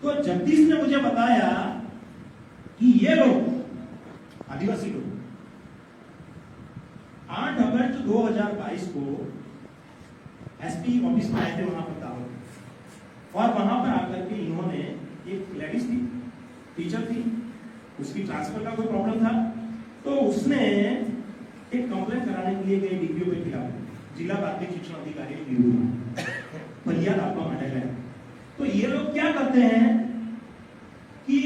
तो जगदीश ने मुझे बताया कि ये लोग आदिवासी लोग 8 अगस्त 2022 को एसपी ऑफिस में आए थे वहां पर दाहोद, और वहां पर आकर के इन्होंने, एक लेडीज थी, टीचर थी, उसकी ट्रांसफर का कोई प्रॉब्लम था, तो उसने एक कंप्लेंट कराने के लिए गई डीपीओ के खिलाफ, जिला प्राथमिक शिक्षण अधिकारी के विरुद्ध फरियाद आपका माना गया। तो ये लोग क्या करते हैं कि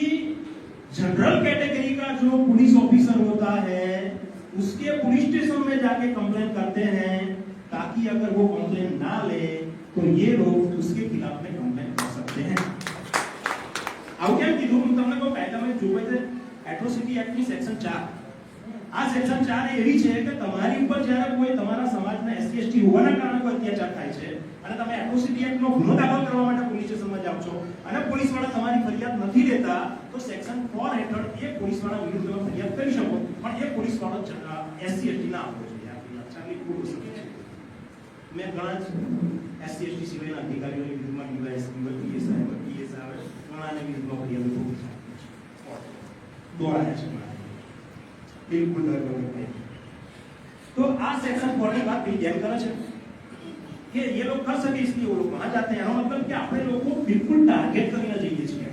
जनरल कैटेगरी का जो पुलिस ऑफिसर होता है उसके पुलिस स्टेशन में जाके कंप्लेंट करते हैं, ताकि अगर वो कंप्लेंट ना ले तो ये लोग उसके खिलाफ में कंप्लेंट कर सकते हैं। આવું કેમ કીધું? હું તમને કહું, પહેલા મેં જોયું છે એટ્રોસિટી એક્ટ ની સેક્શન 4, આ સેક્શન 4 એવી છે કે તમારી ઉપર જ્યારે કોઈ તમારા સમાજના એસસી એસટી હોવાના કારણે કોઈ અત્યાચાર થાય છે અને તમે એટ્રોસિટી એક્ટ નો ગુનો દાખલ કરવા માટે પોલીસ સ્ટેશનમાં જાવ છો અને પોલીસ વાળા તમારી ફરિયાદ નથી લેતા, તો સેક્શન 4 હેઠળ એ પોલીસ વાળા વિરુદ્ધ તમે ફરિયાદ કરી શકો, પણ એ પોલીસ વાળો એસસી એસટી ના હોવો જોઈએ। આ ચાલી પૂરું શકે છે। મેં ઘણા એસસી એસટી સિવાયના અધિકારીઓની વિરુદ્ધમાં ડીવાયએસપી પીએસઆઈ પીએસઆઈ ઘણાને વિરુદ્ધમાં ફરિયાદ કરી છે, દોડાયા છે बिल्कुल डर नहीं। तो आ सेक्शन 4 की बात भी ध्यान करे છે કે ये लोग कर सके इसलिए वो लोग वहां जाते हैं। એનો મતલબ કે આપણે લોકો બિલકુલ ટાર્ગેટ કરીને જઈએ છીએ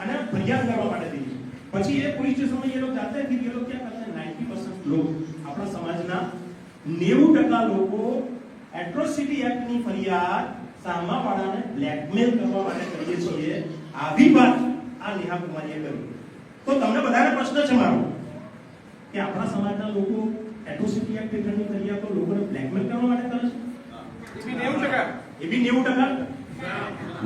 અને ફરિયાદ કરવા માટે જઈએ છીએ। પછી એ પોલીસ સ્ટેશન में ये लोग जाते हैं, फिर ये लोग क्या करते हैं, 90% लोग આપણા સમાજના 90% લોકો એટ્રોસિટી એક્ટ ની ફરિયાદ સામાવાળાને બ્લેકમેલ કરવા માટે કરીએ છીએ। આવી વાત આ નેહા કુમારીએ કરી। તો તમને બધાને પ્રશ્ન છે મારો કે આપણા સમાજના લોકો એટ્રોસિટી એક્ટ હેઠળની ફરિયાદ તો લોકોને બ્લેકમેલ કરવા માટે કરે છે। એ બી 90%।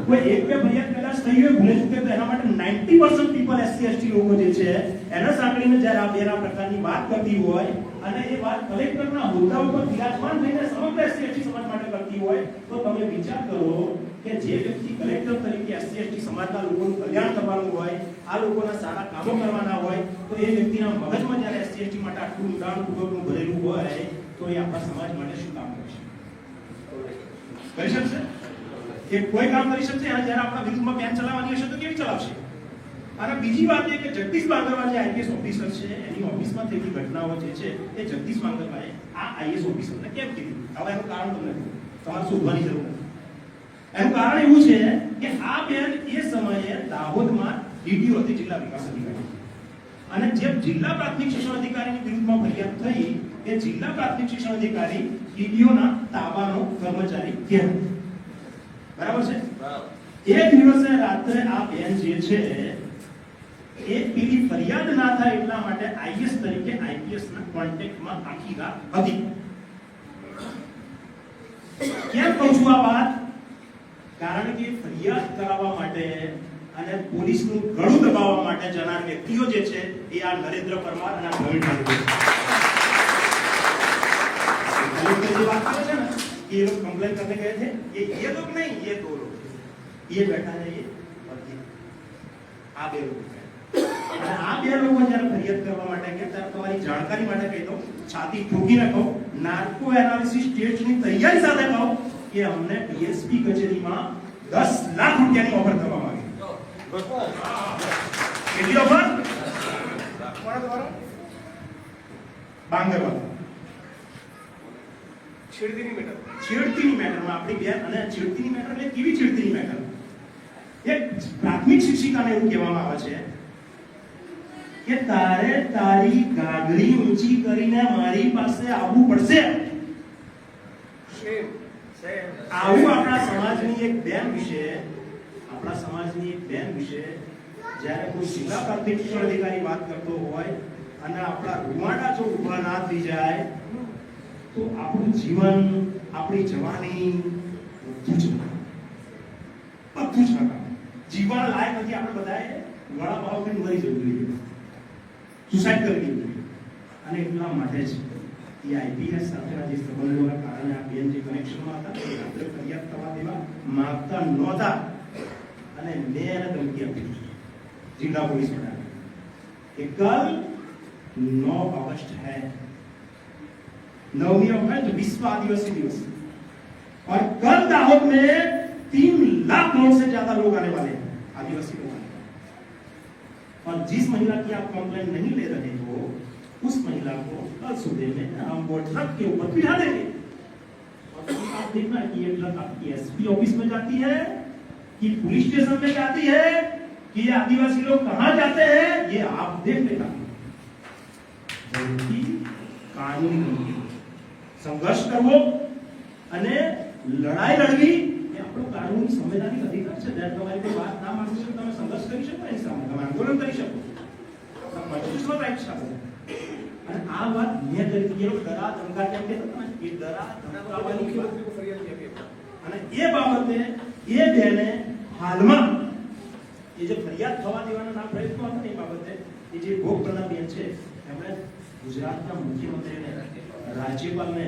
કોઈ એક બે ફરિયાદ કદાચ થઈ હોય ભૂલે ચૂકે તો એના માટે 90% પીપલ એસસી એસટી લોકો જે છે એને સાંકળીને જ્યારે આ બેના પ્રકારની વાત કરતી હોય અને એ વાત કલેક્ટરના હોદ્દા ઉપર બિરાજમાન થઈને સમગ્ર એસસી એસટી સમાજ માટે કરતી હોય, તો તમે વિચાર કરો કે જે વ્યક્તિ કલેક્ટર તરીકે એસસી એસટી સમાજના લોકોનું કલ્યાણ કરવાનું હોય, આ લોકોના સારા કામો કરવાના હોય, તો એ વ્યક્તિના મગજમાં જ્યારે એસસી એસટી માટે આટલું ઊંડાણપૂર્વકનું ભરેલું હોય તો એ આપણા સમાજ માટે શું કામ કરશે? કરી શકશે? એ કોઈ કામ કરી શકશે? અને જ્યારે આપણા વિરુદ્ધમાં પેન ચલાવવાની હશે તો કેવી ચલાવશે? અને બીજી વાત એ કે જગદીશ બાંગરવા જે આઈપીએસ ઓફિસર છે એની ઓફિસમાં થયેલી ઘટનાઓ જે છે એ જગદીશ બાંગરવાએ આ આઈએસ ઓફિસરને કેમ કીધું? હવે એનું કારણ તમને તમારે શોધવાની જરૂર નથી। એનું કારણ એવું છે કે આ બેન એ સમયે દાહોદમાં ડીડીઓ હતી, જિલ્લા વિકાસ અધિકારી, અને જે જિલ્લા પ્રાથમિક શિક્ષણ અધિકારીની વિરુદ્ધમાં ફરિયાદ થઈ એ જિલ્લા પ્રાથમિક શિક્ષણ અધિકારી ડીડીઓના તાબાનો કર્મચારી કહેવાય। બરાબર છે? એક દિવસે રાત્રે આ બેન જે છે એ પેલી ફરિયાદ ના થાય એટલા માટે આઈએસ તરીકે આઈપીએસ ના કોન્ટેક્ટમાં આખી રાત હતી। કેમ કહું છું આ વાત? કારણ કે ફરિયાદ કરાવવા માટે અને પોલીસનું ગળું દબાવવા માટે જનાર વ્યક્તિઓ જે છે એ આ નરેન્દ્ર પરમાર અને આ પ્રવીણ ઠાકોર જે વાત કરે છે ને કે ये लोग कंप्लेन करने गए थे, ये लोग नहीं, ये दो लोग ये बैठा है, ये આ બે લોકો અને આ બે લોકો જ્યારે ફરિયાદ કરવા માટે કે ત્યારે તમારી જાણકારી માટે કહી દઉં, છાતી ઠોકીને કહું, નાર્કો એનાલિસિસ ટેસ્ટની તૈયારી સાથે કહું કે અમને ડીએસપી કચેરીમાં 10 લાખ રૂપિયાની ઓફર કરવામાં આવી। કેટલી ઓફર? કોના દ્વારા? બાંગરવા। છેડતીની મેટરમાં આપણી બેન, અને છેડતીની મેટર એટલે કેવી છેડતીની મેટર? એક પ્રાથમિક શિક્ષિકાને એવું કહેવામાં આવે છે કે તારે તારી ગાગડી ઊંચી કરીને મારી પાસે આવવું પડશે। આવું આપણા સમાજની એક બેન વિશે જ્યારે કોઈ જિલ્લા પ્રાથમિક શિક્ષણ અધિકારી વાત કરતો હોય અને આપણા રૂવાડા જો ઉભા ના થઈ જાય તો આપણું જીવન, આપણી જવાની બધું જ જીવન લાયક નથી। આપણે બધાએ ગળા ભાવ કરીને મરી જવું જોઈએ, સુસાઇડ કરી દેવું જોઈએ। અને એટલા માટે જ એ આઈપીએસ સાથેના જે સંબંધોના કારણે આ બેન જે કનેક્શનમાં હતા એ આપણે ફરિયાદ થવા દેવા માંગતા નહોતા અને મેં એને ધમકી આપી जिला पुलिस बना कि कल 9 अगस्त है, 9वीं अगस्त विश्व आदिवासी दिवस, और कल दाहोद में 3 लाख लोग से ज्यादा लोग आने वाले हैं। आदिवासी लोग, और जिस महिला की आप कंप्लेंट नहीं ले रहे हो उस महिला को कल सुबह में हम वो ट्रक के ऊपर बिठा देंगे और आप देखना कि ये ट्रक आपकी एसपी ऑफिस में जाती है कि पुलिस स्टेशन में जाती है कि ये आदिवासी लोग कहां जाते हैं, ये आप देख लेना। जबकि कानूनी संघर्ष करवो અને લડાઈ લડવી એ આપણો કાનૂની સંવૈધાનિક અધિકાર છે। જ્યારે તમારી કોઈ વાત ના માની શકો તમે સંઘર્ષ કરી શકો, એની સામે તમે આંદોલન કરી શકો, કોન્સ્ટિટ્યુશનલ રાઈટ છે। અને આ વાત મેં કરી કે ડરા ધમકા કેમ કે એ ડરા ધમકાવાની અને એ બાબતે એ બેને હાલમાં એ જે ફરિયાદ થવા દેવાના પ્રયત્નો હતા ને એ બાબતે એ જે ભોગ બનનાર બેન છે એમણે ગુજરાતના મુખ્યમંત્રીને, રાજ્યપાલને,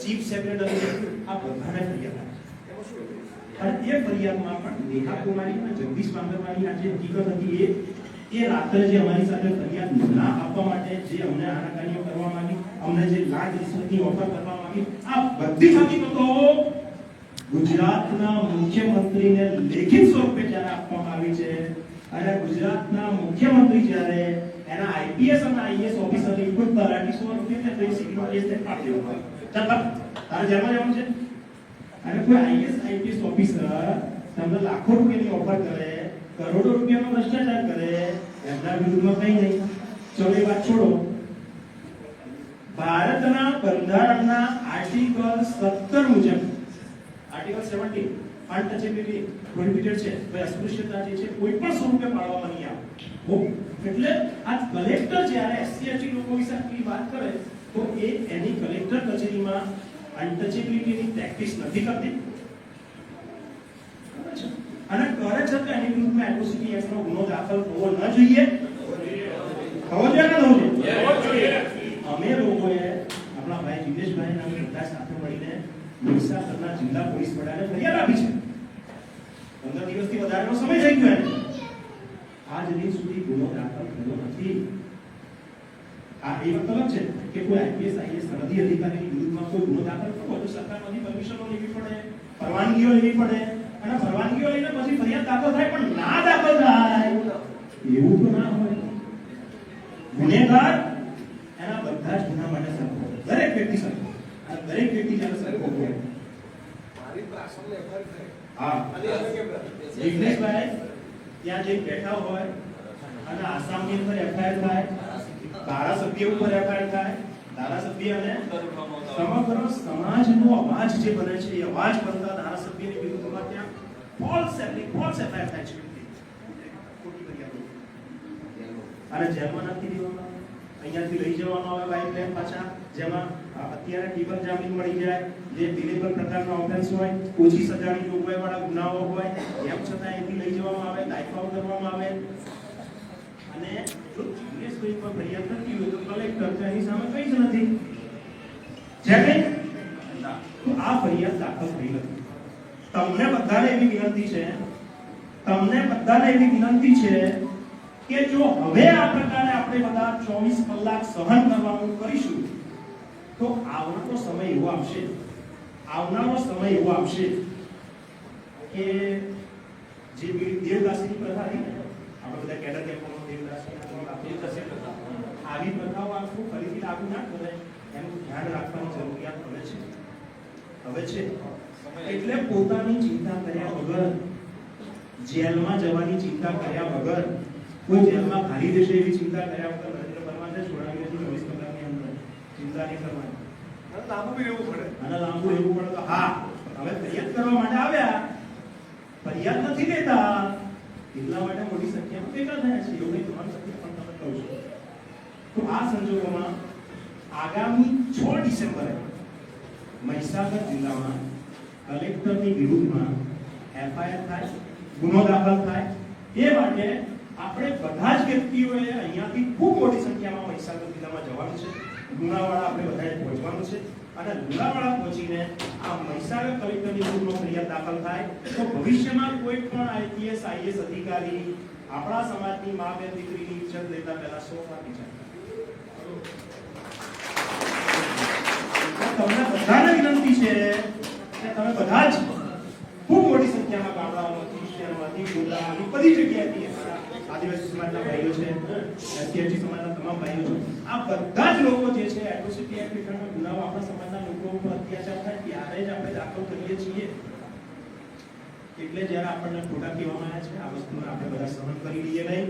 ચીફ સેક્રેટરી આ બધાને ફરિયાદ આપી અને એ ફરિયાદમાં પણ નેહા કુમારી અને જગદીશ માંગરવાની આ જે હકીકત હતી એ રાત્રે જે અમારી સાથે ફરિયાદ ના આપવા માટે જે અમને આનાકાનીઓ કરવામાં આવી, અમને જે લાંચ રિશ્વતની ઓફર કરવામાં આવી, આ બધી હકીકતો ગુજરાતના મુખ્યમંત્રીને લેખિત સ્વરૂપે જ્યારે આપવામાં આવી છે અને ગુજરાતના મુખ્યમંત્રી જ્યારે એના આઈપીએસ અને આઈએસ ઓફિસરની ખુદ તલાટી 100 રૂપિયા ને સિગ્નલ કેસ ને આપી દેવાનો તારે જેમાં જવાનું છે અને કોઈ આઈએસ આઈપીએસ ઓફિસર તમને લાખો રૂપિયાની ઓફર કરે, કરોડો રૂપિયાનો ભ્રષ્ટાચાર કરે, એમના વિરુદ્ધમાં કઈ નહીં। ચલો એ વાત છોડો, ભારતના બંધારણના આર્ટિકલ 17 મુજબ આર્ટિકલ 17 અનટચેબિલિટી પ્રોહિબિટેડ છે, ભાઈ અસ્પૃશ્યતા જે છે કોઈ પણ સ્વરૂપે પાળવામાં નહીં આવે। એટલે આ કલેક્ટર જ્યારે એસસી એસટી લોકો વિશે આટલી વાત કરે તો એ એની કલેક્ટર કચેરીમાં અનટચેબિલિટીની પ્રેક્ટિસ નથી કરતી અને કરે છે તો એની વિરુદ્ધમાં એટ્રોસિટી એક્ટનો ગુનો દાખલ થવો ન જોઈએ। થવો જોઈએ કે ન થવો જોઈએ? અમે લોકોએ આપણા ભાઈ જિગ્નેશભાઈ ના બધા સાથે મળીને મહીસાગરના જિલ્લા પોલીસ વડાને ફરિયાદ આપી છે। 15 દિવસથી વધારેનો સમય થઈ ગયો એને, આજ દિન સુધી ગુનો દાખલ થયો નથી। આ એ મતલબ છે કે કોઈ આઈપીએસ આઈએસ સરહદી અધિકારીની વિરુદ્ધમાં કોઈ ગુનો દાખલ કરવો તો સરકારમાંથી પરમિશનો લેવી પડે, પરવાનગીઓ લેવી પડે અને પરવાનગીઓ લઈને પછી ફરિયાદ દાખલ થાય, પણ ના દાખલ થાય એવું તો ના હોય। ગુનેગાર એના બધા જ ગુના માટે સરખો, દરેક વ્યક્તિ સરખો, અને દરેક વ્યક્તિ જ્યારે સરખો હોય મારી પ્રાસંગિક એફઆઈઆર થાય હા અને જિગ્નેશભાઈ ત્યાં જે બેઠા હોય અને આસામની અંદર એફઆઈઆર થાય, ધારાસભ્ય ઉપર એફઆઈઆર થાય, ધારાસભ્ય અને સમગ્ર સમાજનો અવાજ જે બને છે એ અવાજ બનતા ધારાસભ્યની વિરુદ્ધમાં ત્યાં ફોલ્સ એફઆઈઆર થાય છે ખોટી ફરિયાદો અને જેલમાં નાખી દેવામાં આવે, અહીંયાથી લઈ જવામાં આવે બાઇક લઈને પાછા, જેમાં અત્યારે ટીબલ જામીન મળી જાય, જે ડિલેબલ પ્રકારના ઓફેન્સ હોય, ઓછી સજાની જોગવાઈ વાળા ગુનાઓ હોય, એમ છતાં અહીંથી લઈ જવામાં આવે, દાયકાઓ કરવામાં આવે અને જો જિગ્નેશભાઈ પર ફરિયાદ થતી હોય તો કલેક્ટર તેની સામે કંઈ જ નથી। જેને તો આ ફરિયાદ દાખલ થઈ નથી। તમને બધાને એવી વિનંતી છે કે જો હવે આ પ્રકારે આપણે બધા 24 કલાક સહન કરવાનું કરીશું તો આવનારો સમય એવો આવશે કે જે દેવદાસીની પ્રથા હતી, આપણે બધા કેડર કેમ્પોમાં દેવદાસી આવી પ્રથાઓ આખું ફરીથી લાગુ ના કરે એનું ધ્યાન રાખવાની જરૂરિયાત હવે છે। એટલે પોતાની ચિંતા કર્યા વગર, જેલમાં જવાની ચિંતા કર્યા વગર, કોઈ જેલમાં ખાલી દેશે એવી ચિંતા કર્યા વગર નરેન્દ્ર પરમાને છોડાવી હતી 24 કલાકની અંદર, ચિંતા નહીં કરવાની અને લાંબુ રહેવું પડે તો હા હવે ફરિયાદ કરવા માટે આવ્યા, ફરિયાદ નથી લેતા એટલા માટે મોટી સંખ્યામાં ભેગા થયા છે, એવું નહીં તમારી સત્ય પણ તમે કહું છું। તો આ સંજોગોમાં આગામી 6 ડિસેમ્બરે મહીસાગર જિલ્લામાં કલેક્ટરની વિરુદ્ધમાં એફઆઈઆર થાય, ગુનો દાખલ થાય, એ માટે આપણે બધા જ વ્યક્તિઓએ અહીંયાથી ખૂબ મોટી સંખ્યામાં મહીસાગર જિલ્લામાં જવાનું છે। લુણાવાડા આપણે બધાએ પહોંચવાનું છે અને લુણાવાડા પહોંચીને આ મહીસાગર કલેક્ટરની વિરુદ્ધમાં ફરિયાદ દાખલ થાય તો ભવિષ્યમાં કોઈ પણ આઈપીએસ આઈએસ અધિકારી આપણા સમાજની મા બેન દીકરીની ઇજ્જત લેતા પહેલા 100 વાર વિચારતા। તમને બધાને વિનંતી છે કે તમે બધા જ ખૂબ મોટી સંખ્યા અત્યારના ગામડાઓમાંથી, શહેરોમાંથી, ગોડામાંથી બધી જગ્યાએથી આદિવાસી સમાજના ભાઈઓ છે, એસસી સમાજના તમામ ભાઈઓ છે, આ બધા જ લોકો જે છે એટ્રોસિટી એક્ટ હેઠળના ગુનાઓ આપણા સમાજના લોકો ઉપર અત્યાચાર થાય ત્યારે જ આપણે દાખલ કરીએ છીએ. એટલે જ્યારે આપણને ખોટા કહેવામાં આવ્યા છે આ વસ્તુને આપણે બધા સહન કરી લઈએ નહીં.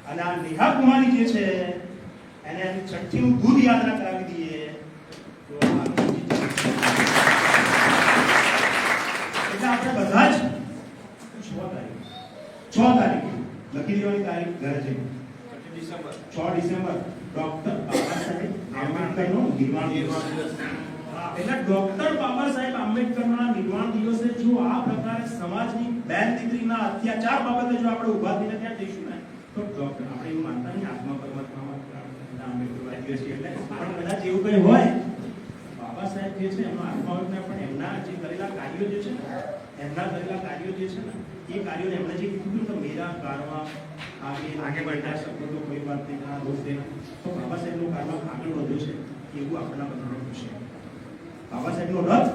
અને આ નેહા કુમારી જે છે એને છઠ્ઠીનું દૂધ યાદ ના કરાવી દઈએ તો એટલે આપણે બધા જ 6 તારીખ લખી દેવાની તારીખ ઘરે જઈને 6 ડિસેમ્બર ડોક્ટર બાબા સાહેબ આંબેડકરનો નિર્વાણ દિવસ. એટલે ડોક્ટર બાબા સાહેબ આંબેડકરના નિર્વાણ દિવસે જો આ પ્રકારે સમાજની બેન દીકરીના અત્યાચાર બાબતે જો આપણે ઉભા થઈને ત્યાં જઈશું ને તો ડોક્ટર આપણે એવું માનતા નહીં આત્મા પરમાત્મામાં આંબેડકર દિવસ એટલે પણ કદાચ એવું કંઈ હોય બાબા સાહેબ જે છે એમનો આત્મા હોય પણ એમના જે કરેલા કાર્યો જે છે ને એમના કરેલા કાર્યો જે છે ને એ કાર્યોને એમણે જે કીધું તો મેરા કારવા આગે बढ़ना શકતો તો કોઈ વાત નહીં ના દોસ્ત દેના તો બાબા સાહેબનો કારવા આગળ વધ્યો છે એવું આપણા બધાને ખુશી છે. બાબા સાહેબનો રથ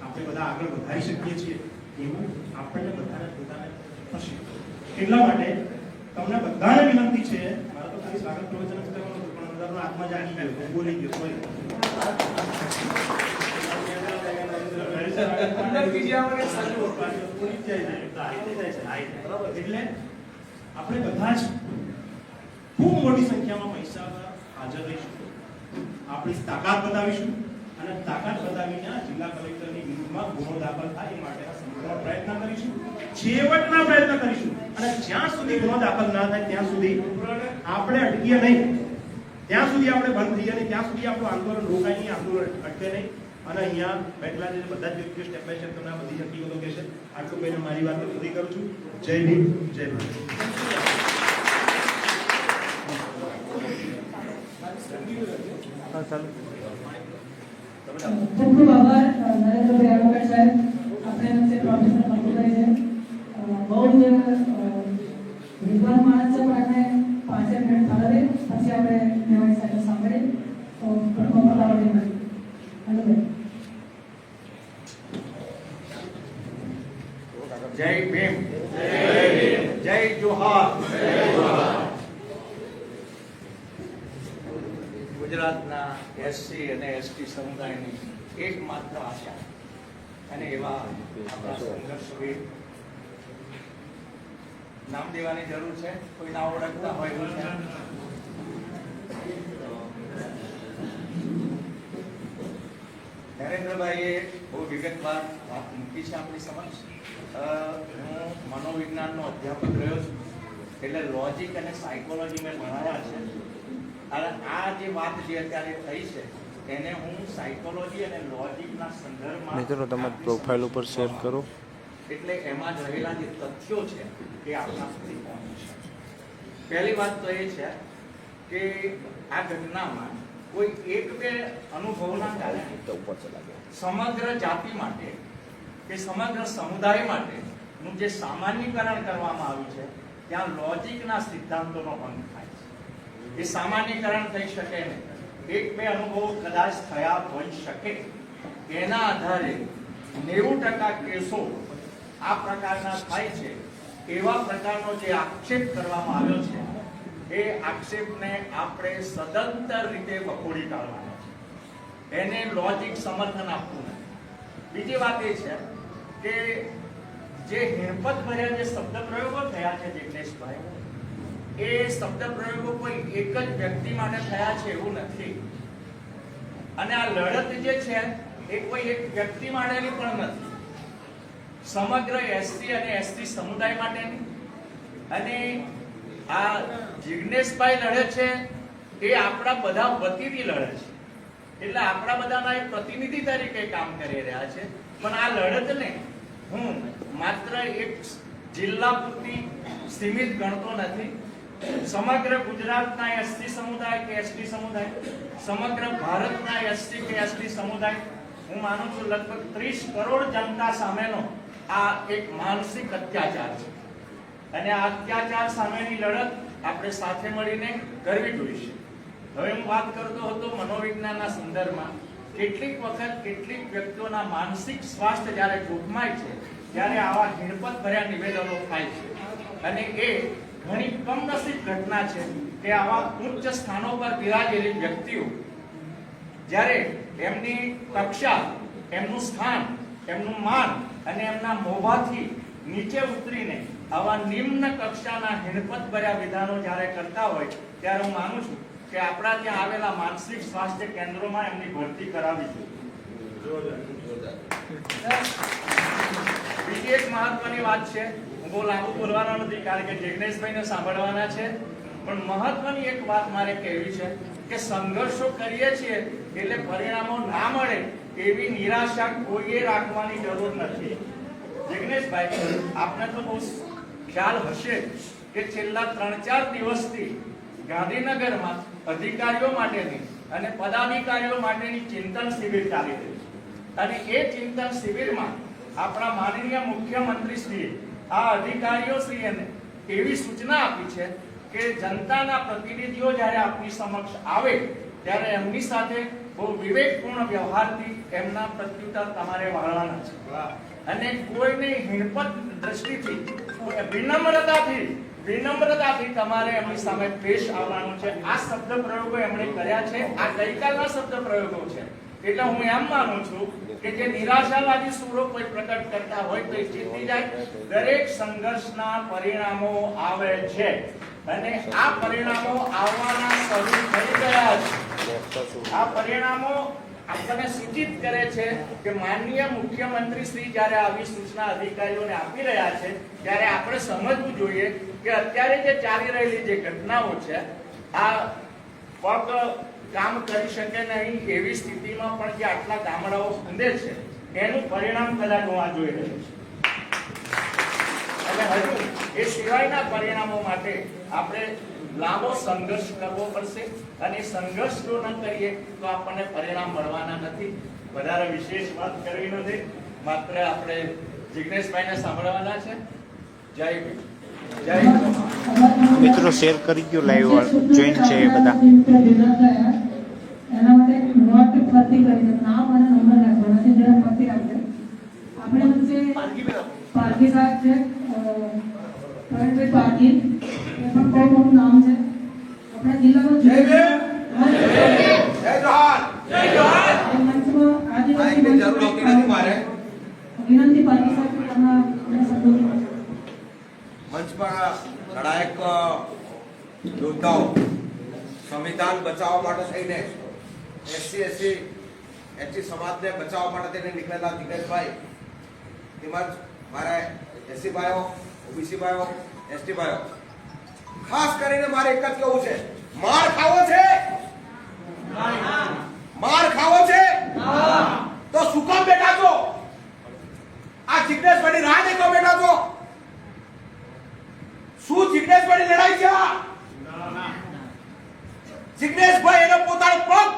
આપણે બધા આગળ વધારી શકીએ છીએ એવું આપણને બધાને પોતાને થશે. એટલા માટે તમને બધાને વિનંતી છે, મારા તો ખાલી સ્વાગત પ્રવચન જ કરવાનું હતું પણ અંદરનો આત્મા જાગી ગયો, બોલી ગયો કોઈ એટલે આપણે બધા જ ખૂબ મોટી સંખ્યામાં પૈસા હાજર રહીશું, આપણી તાકાત બતાવીશું અને તાકાત બતાવીને જિલ્લા કલેક્ટરની વિરુદ્ધમાં ગુનો દાખલ થાય એ માટેના સંપૂર્ણ પ્રયત્ન કરીશું, છેવટના પ્રયત્ન કરીશું. અને જ્યાં સુધી ગુનો દાખલ ના થાય ત્યાં સુધી આપણે અટકીએ નહીં, ત્યાં સુધી આપણે બંધ થઈએ નહીં, ત્યાં સુધી આપણું આંદોલન રોકાય નહીં, આંદોલન અટકે નહીં. અને અહીંયા બેઠેલા જે બધા જ વ્યક્તિઓ સ્ટેપ બાય સ્ટેપ તમને બધી હકીકતો કહેશે. આટલું કહીને મારી વાત પૂરી કરું છું. જય ભીમ, જય ભારત. ખૂબ ખૂબ આભાર નરેન્દ્રભાઈ એડવોકેટ સાહેબ. આપણે વચ્ચે પ્રોફેસર મકુભાઈ છે, બહુ જ વિદ્વાન માણસ છે, પણ આપણે 5 મિનિટ ફાળવે પછી આપણે મેવાડી સાહેબ સાંભળીએ. તો પ્રથમ ફાળવણી મળી હલો. જય ભીમ, જય જોહાર. ગુજરાતના એસસી અને એસટી સમુદાયની એકમાત્ર આશા અને એવા આપણા સંઘર્ષવીર નામ દેવાની જરૂર છે, કોઈ ના ઓળખતા હોય એવું છે. નરેન્દ્રભાઈએ બહુ વિગતવાર વાત મૂકી છે આપણી સમક્ષ. હું મનોવિજ્ઞાનનો અધ્યાપક રહ્યો છું એટલે લોજિક અને સાયકોલોજી મેં ભણાવ્યા છે. અને આ જે વાત જે અત્યારે થઈ છે એને હું સાયકોલોજી અને લોજિકના સંદર્ભમાં મિત્રો તમારી પ્રોફાઇલ ઉપર શેર કરો એટલે એમાં જ રહેલા જે તથ્યો છે એ આપણા સુધી પહોંચે છે. પહેલી વાત તો એ છે કે આ ઘટનામાં કોઈ એક બે અનુભવના કારણે સમગ્ર જાતિ માટે કે સમગ્ર સમુદાય માટેનું જે સામાન્યીકરણ કરવામાં આવ્યું છે ત્યાં લોજિકના સિદ્ધાંતોનો ભંગ થાય છે. એ સામાન્યીકરણ થઈ શકે નહીં. એક બે અનુભવો કદાચ થયા હોઈ શકે, એના આધારે 90% કેસો આ પ્રકારના થાય છે. એવા પ્રકારનો જે આક્ષેપ કરવામાં આવ્યો છે એ આક્ષેપને આપણે સદંતર રીતે વખોડી કાઢવાનો છે, એને લોજિક સમર્થન આપવું નથી. બીજી વાત એ છે કે જે હિણપત ભર્યા જે શબ્દ પ્રયોગો થયા છે જિગ્નેશભાઈ, એ શબ્દ પ્રયોગો કોઈ એક જ વ્યક્તિ માટે થયા છે એવું નથી. અને આ લડત જે છે એ કોઈ એક વ્યક્તિ માટેની પણ નથી, સમગ્ર એસટી અને એસટી સમુદાય માટેની. અને આ જિગ્નેશભાઈ લડે છે એ આપણા બધા વતીથી લડે છે, એટલે આપણા બધાના એક પ્રતિનિધિ તરીકે કામ કરી રહ્યા છે. પણ આ લડતને હું માત્ર એક જિલ્લા પૂરતી સીમિત ગણતો નથી. સમગ્ર ગુજરાતના એસટી સમુદાય કે એસટી સમુદાય, સમગ્ર ભારતના એસટી કે એસટી સમુદાય, હું માનું છું લગભગ 30 કરોડ જનતા સામેનો આ એક માનસિક અત્યાચાર છે. અને આ અત્યાચાર સામેની લડત આપણે સાથે મળીને કરવી જોઈએ. હવે હું વાત કરતો હતો મનોવિજ્ઞાનના સંદર્ભમાં. કેટલીક વખત કેટલીક વ્યક્તિઓના માનસિક સ્વાસ્થ્ય જ્યારે જોખમાય છે ત્યારે આવા હિણપત ભર્યા નિવેદનો થાય છે અને એ ઘણી કમનસીબ ઘટના છે કે આવા ઉચ્ચ સ્થાનો પર બિરાજેલી વ્યક્તિઓ જ્યારે એમની કક્ષા, એમનું સ્થાન, એમનું માન અને એમના મોભાથી નીચે ઉતરીને આવા નિમ્ન કક્ષાના હિણપત ભર્યા વિધાનો જ્યારે કરતા હોય ત્યારે હું માનું છું કે આપણા ત્યાં આવેલા માનસિક સ્વાસ્થ્ય કેન્દ્રોમાં એમની ભરતી કરાવી જોઈએ. બીજી એક મહત્વની વાત છે, હું બહુ લાંબુ બોલવાનો નથી કારણ કે જિગ્નેશભાઈને સાંભળવાના છે, પણ મહત્વની એક વાત મારે કહેવી છે કે સંઘર્ષો કરીએ છીએ એટલે પરિણામો ના મળે એવી નિરાશા કોઈએ રાખવાની જરૂર નથી. જિગ્નેશભાઈ, આપને તો બહુ ખ્યાલ હશે કે છેલ્લા 3-4 દિવસથી ગાંધીનગરમાં અધિકારીઓ માટેની અને પદાધિકારીઓ માટેની ચિંતન શિબિર ચાલી રહી છે અને એ ચિંતન શિબિરમાં આપણા માનનીય મુખ્યમંત્રીશ્રીએ આ અધિકારીઓશ્રીને એવી સૂચના આપી છે કે જનતાના પ્રતિનિધિઓ જ્યારે આપની સમક્ષ આવે ત્યારે એમની સાથે બહુ વિવેકપૂર્ણ વ્યવહારથી એમના પ્રત્યુત્તર તમારે વળવાના છે અને કોઈને હિણપત દ્રષ્ટિથી, વિનમ્રતાથી તમારે એમની સામે પેશ આવવાનું છે. આ શબ્દ પ્રયોગો એમણે કર્યા છે, આ ગઈકાલના શબ્દ પ્રયોગો છે. એટલે હું એમ માનું છું કે જે નિરાશાવાદી સુરો કોઈ પ્રકટ કરતા હોય તો એ ચેતી જાય. દરેક સંઘર્ષના પરિણામો આવે છે અને આ પરિણામો આવવાના શરૂ થઈ ગયા છે. આ પરિણામો આપણને સૂચિત કરે છે કે માનનીય મુખ્યમંત્રી શ્રી જ્યારે આવી સૂચના અધિકારીઓને આપી રહ્યા છે ત્યારે આપણે સમજવું જોઈએ કે અત્યારે જે ચાલી રહેલી જે ઘટનાઓ છે આ પગ કામ કરી શકે નહીં એવી સ્થિતિમાં પણ જે આટલા ગામડાઓ ખંડે છે એનું પરિણામ કદાચ હું આ જોઈ રહ્યો છું અને હજુ એ સિવાયના પરિણામો માટે આપણે લાંબો સંઘર્ષ કરવો પડશે અને સંઘર્ષ જો ન કરીએ તો આપણને પરિણામ મળવાના નથી. વધારે વિશેષ વાત કરવી નથી, માત્ર આપણે જિગ્નેશભાઈને સાંભળવાના છે. જય ભીમ, જય ભીમ. મિત્રો શેર કરી ગયો, લાઈવ જોઈન છે એ બધા. એના માટે નોટ ફરતી કરી છે, નામ અને નંબર રાખવાના છે, જરા ફરતી રાખજો. આપણે વચ્ચે પારકી સાહેબ છે, પ્રવીણભાઈ પાટીલ, એ પણ બહુ મોટું નામ છે આપણા જિલ્લાનું. જય ભીમ, જય જોહાર, જય જોહાર. એ મંચમાં આદિવાસી વિનંતી પારકી સાહેબ તમારા શબ્દો મંચ પર લડાયક યોદ્ધાઓ સંવિધાન બચાવવા માટે થઈને એસસી સમાજને બચાવવા માટે થઈને નીકળેલા જિગ્નેશભાઈ તેમજ મારા એસસી ભાઈઓ, ઓબીસી ભાઈઓ, એસટી ભાઈઓ, ખાસ કરીને મારે એક જ કહેવું છે, માર ખાવો છે, માર ખાવો છે તો શું કામ બેઠા છો? આ જિગ્નેશભાઈની રાહ દેખો બેઠા છો? શું જિગ્નેશભાઈની લડાઈ છે? જિગ્નેશભાઈ એનો પોતાનો પગ